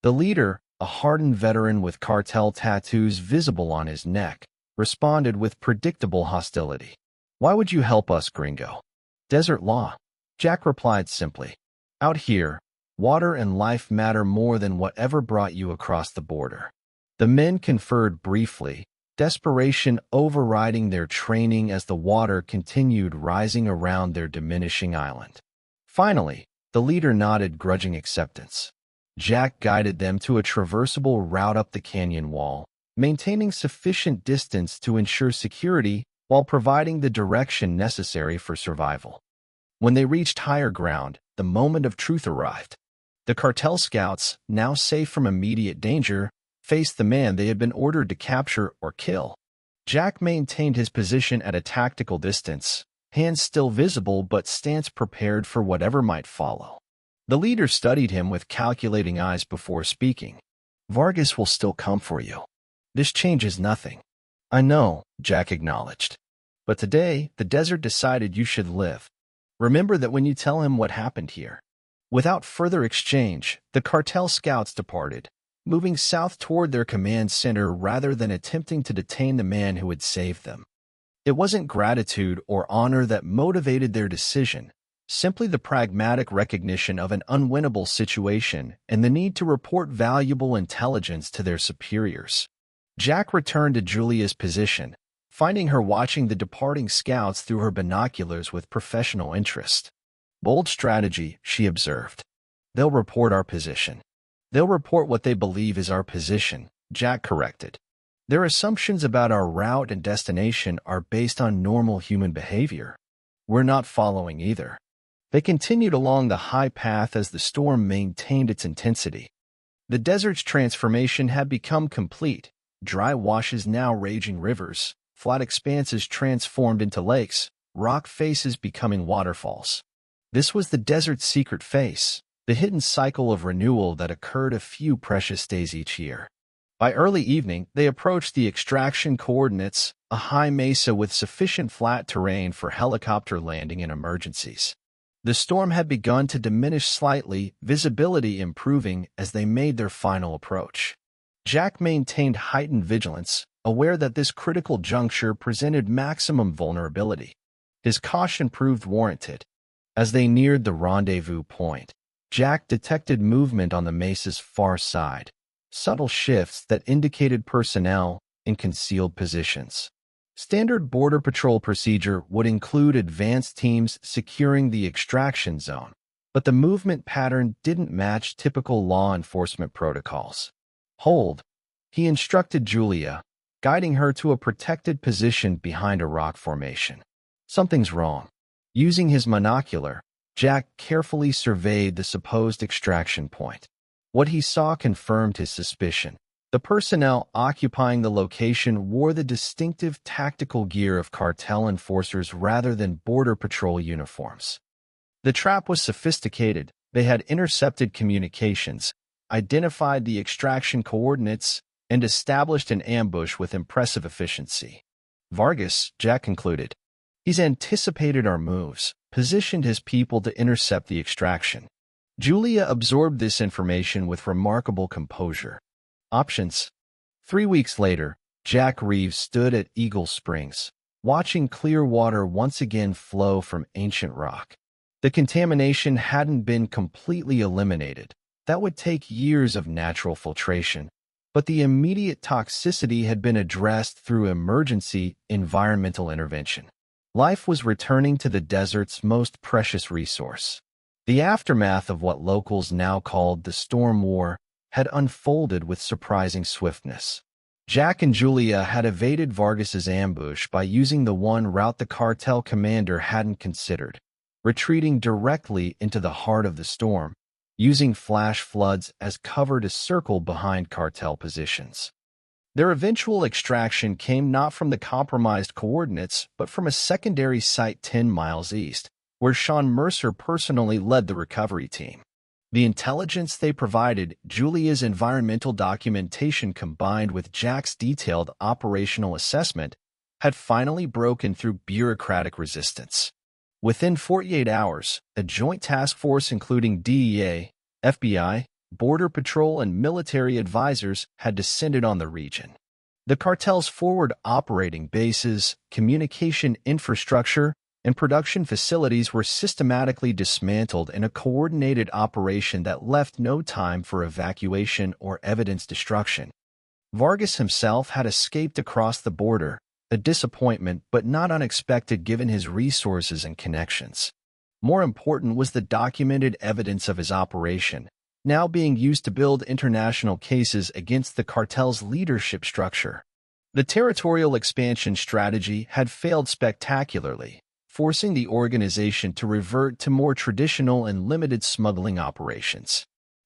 The leader, a hardened veteran with cartel tattoos visible on his neck, responded with predictable hostility. "Why would you help us, gringo?" "Desert law," Jack replied simply. "Out here, water and life matter more than whatever brought you across the border." The men conferred briefly, desperation overriding their training as the water continued rising around their diminishing island. Finally, the leader nodded grudging acceptance. Jack guided them to a traversable route up the canyon wall, maintaining sufficient distance to ensure security while providing the direction necessary for survival. When they reached higher ground, the moment of truth arrived. The cartel scouts, now safe from immediate danger, faced the man they had been ordered to capture or kill. Jack maintained his position at a tactical distance, hands still visible but stance prepared for whatever might follow. The leader studied him with calculating eyes before speaking. "Vargas will still come for you. This changes nothing." "I know," Jack acknowledged. "But today, the desert decided you should live. Remember that when you tell him what happened here." Without further exchange, the cartel scouts departed, moving south toward their command center rather than attempting to detain the man who had saved them. It wasn't gratitude or honor that motivated their decision, simply the pragmatic recognition of an unwinnable situation and the need to report valuable intelligence to their superiors. Jack returned to Julia's position, finding her watching the departing scouts through her binoculars with professional interest. "Bold strategy," she observed. "They'll report our position." "They'll report what they believe is our position," Jack corrected. "Their assumptions about our route and destination are based on normal human behavior. We're not following either." They continued along the high path as the storm maintained its intensity. The desert's transformation had become complete, dry washes now raging rivers, flat expanses transformed into lakes, rock faces becoming waterfalls. This was the desert's secret face, the hidden cycle of renewal that occurred a few precious days each year. By early evening, they approached the extraction coordinates, a high mesa with sufficient flat terrain for helicopter landing in emergencies. The storm had begun to diminish slightly, visibility improving as they made their final approach. Jack maintained heightened vigilance, aware that this critical juncture presented maximum vulnerability. His caution proved warranted. As they neared the rendezvous point, Jack detected movement on the mesa's far side, subtle shifts that indicated personnel in concealed positions. Standard Border Patrol procedure would include advanced teams securing the extraction zone, but the movement pattern didn't match typical law enforcement protocols. "Hold," he instructed Julia, guiding her to a protected position behind a rock formation. "Something's wrong." Using his monocular, Jack carefully surveyed the supposed extraction point. What he saw confirmed his suspicion. The personnel occupying the location wore the distinctive tactical gear of cartel enforcers rather than Border Patrol uniforms. The trap was sophisticated. They had intercepted communications, identified the extraction coordinates, and established an ambush with impressive efficiency. "Vargas," Jack concluded. "He's anticipated our moves, positioned his people to intercept the extraction." Julia absorbed this information with remarkable composure. Options. 3 weeks later, Jack Reeves stood at Eagle Springs, watching clear water once again flow from ancient rock. The contamination hadn't been completely eliminated. That would take years of natural filtration. But the immediate toxicity had been addressed through emergency environmental intervention. Life was returning to the desert's most precious resource. The aftermath of what locals now called the Storm War had unfolded with surprising swiftness. Jack and Julia had evaded Vargas's ambush by using the one route the cartel commander hadn't considered, retreating directly into the heart of the storm, using flash floods as cover to circle behind cartel positions. Their eventual extraction came not from the compromised coordinates, but from a secondary site 10 miles east, where Sean Mercer personally led the recovery team. The intelligence they provided, Julia's environmental documentation combined with Jack's detailed operational assessment, had finally broken through bureaucratic resistance. Within 48 hours, a joint task force including DEA, FBI, Border Patrol, and military advisors had descended on the region. The cartel's forward operating bases, communication infrastructure, and production facilities were systematically dismantled in a coordinated operation that left no time for evacuation or evidence destruction. Vargas himself had escaped across the border, a disappointment but not unexpected given his resources and connections. More important was the documented evidence of his operation, now being used to build international cases against the cartel's leadership structure. The territorial expansion strategy had failed spectacularly, forcing the organization to revert to more traditional and limited smuggling operations.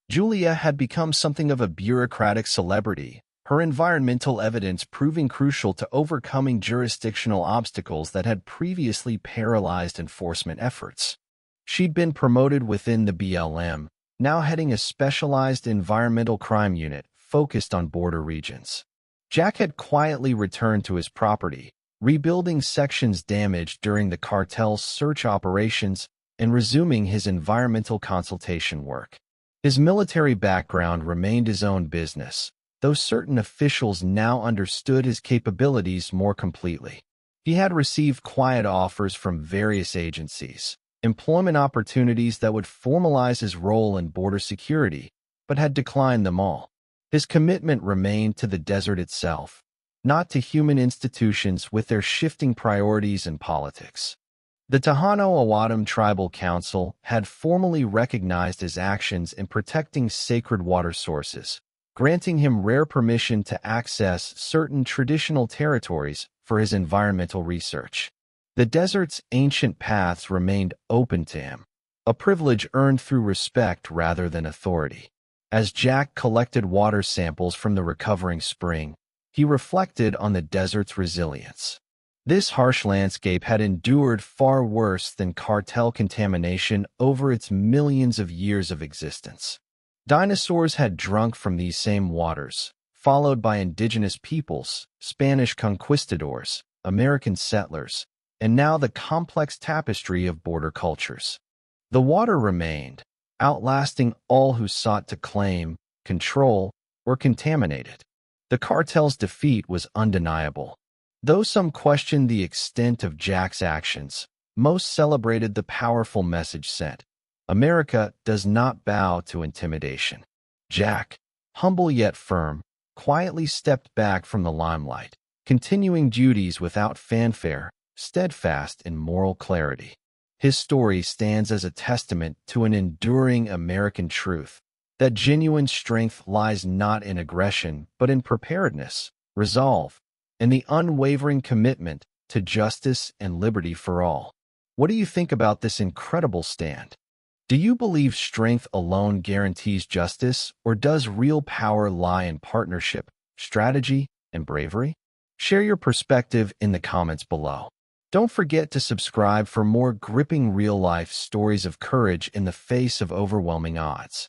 Julia had become something of a bureaucratic celebrity, her environmental evidence proving crucial to overcoming jurisdictional obstacles that had previously paralyzed enforcement efforts. She'd been promoted within the BLM, now heading a specialized environmental crime unit focused on border regions. Jack had quietly returned to his property, rebuilding sections damaged during the cartel's search operations and resuming his environmental consultation work. His military background remained his own business, though certain officials now understood his capabilities more completely. He had received quiet offers from various agencies, employment opportunities that would formalize his role in border security, but had declined them all. His commitment remained to the desert itself, not to human institutions with their shifting priorities and politics. The Tohono O'odham Tribal Council had formally recognized his actions in protecting sacred water sources, granting him rare permission to access certain traditional territories for his environmental research. The desert's ancient paths remained open to him, a privilege earned through respect rather than authority. As Jack collected water samples from the recovering spring, he reflected on the desert's resilience. This harsh landscape had endured far worse than cartel contamination over its millions of years of existence. Dinosaurs had drunk from these same waters, followed by indigenous peoples, Spanish conquistadors, American settlers, and now the complex tapestry of border cultures. The water remained, outlasting all who sought to claim, control, or contaminate it. The cartel's defeat was undeniable. Though some questioned the extent of Jack's actions, Most celebrated the powerful message sent. America does not bow to intimidation. Jack, humble yet firm, quietly stepped back from the limelight, continuing duties without fanfare, steadfast in moral clarity. His story stands as a testament to an enduring American truth that genuine strength lies not in aggression, but in preparedness, resolve, and the unwavering commitment to justice and liberty for all. What do you think about this incredible stand? Do you believe strength alone guarantees justice, or does real power lie in partnership, strategy, and bravery? Share your perspective in the comments below. Don't forget to subscribe for more gripping real-life stories of courage in the face of overwhelming odds.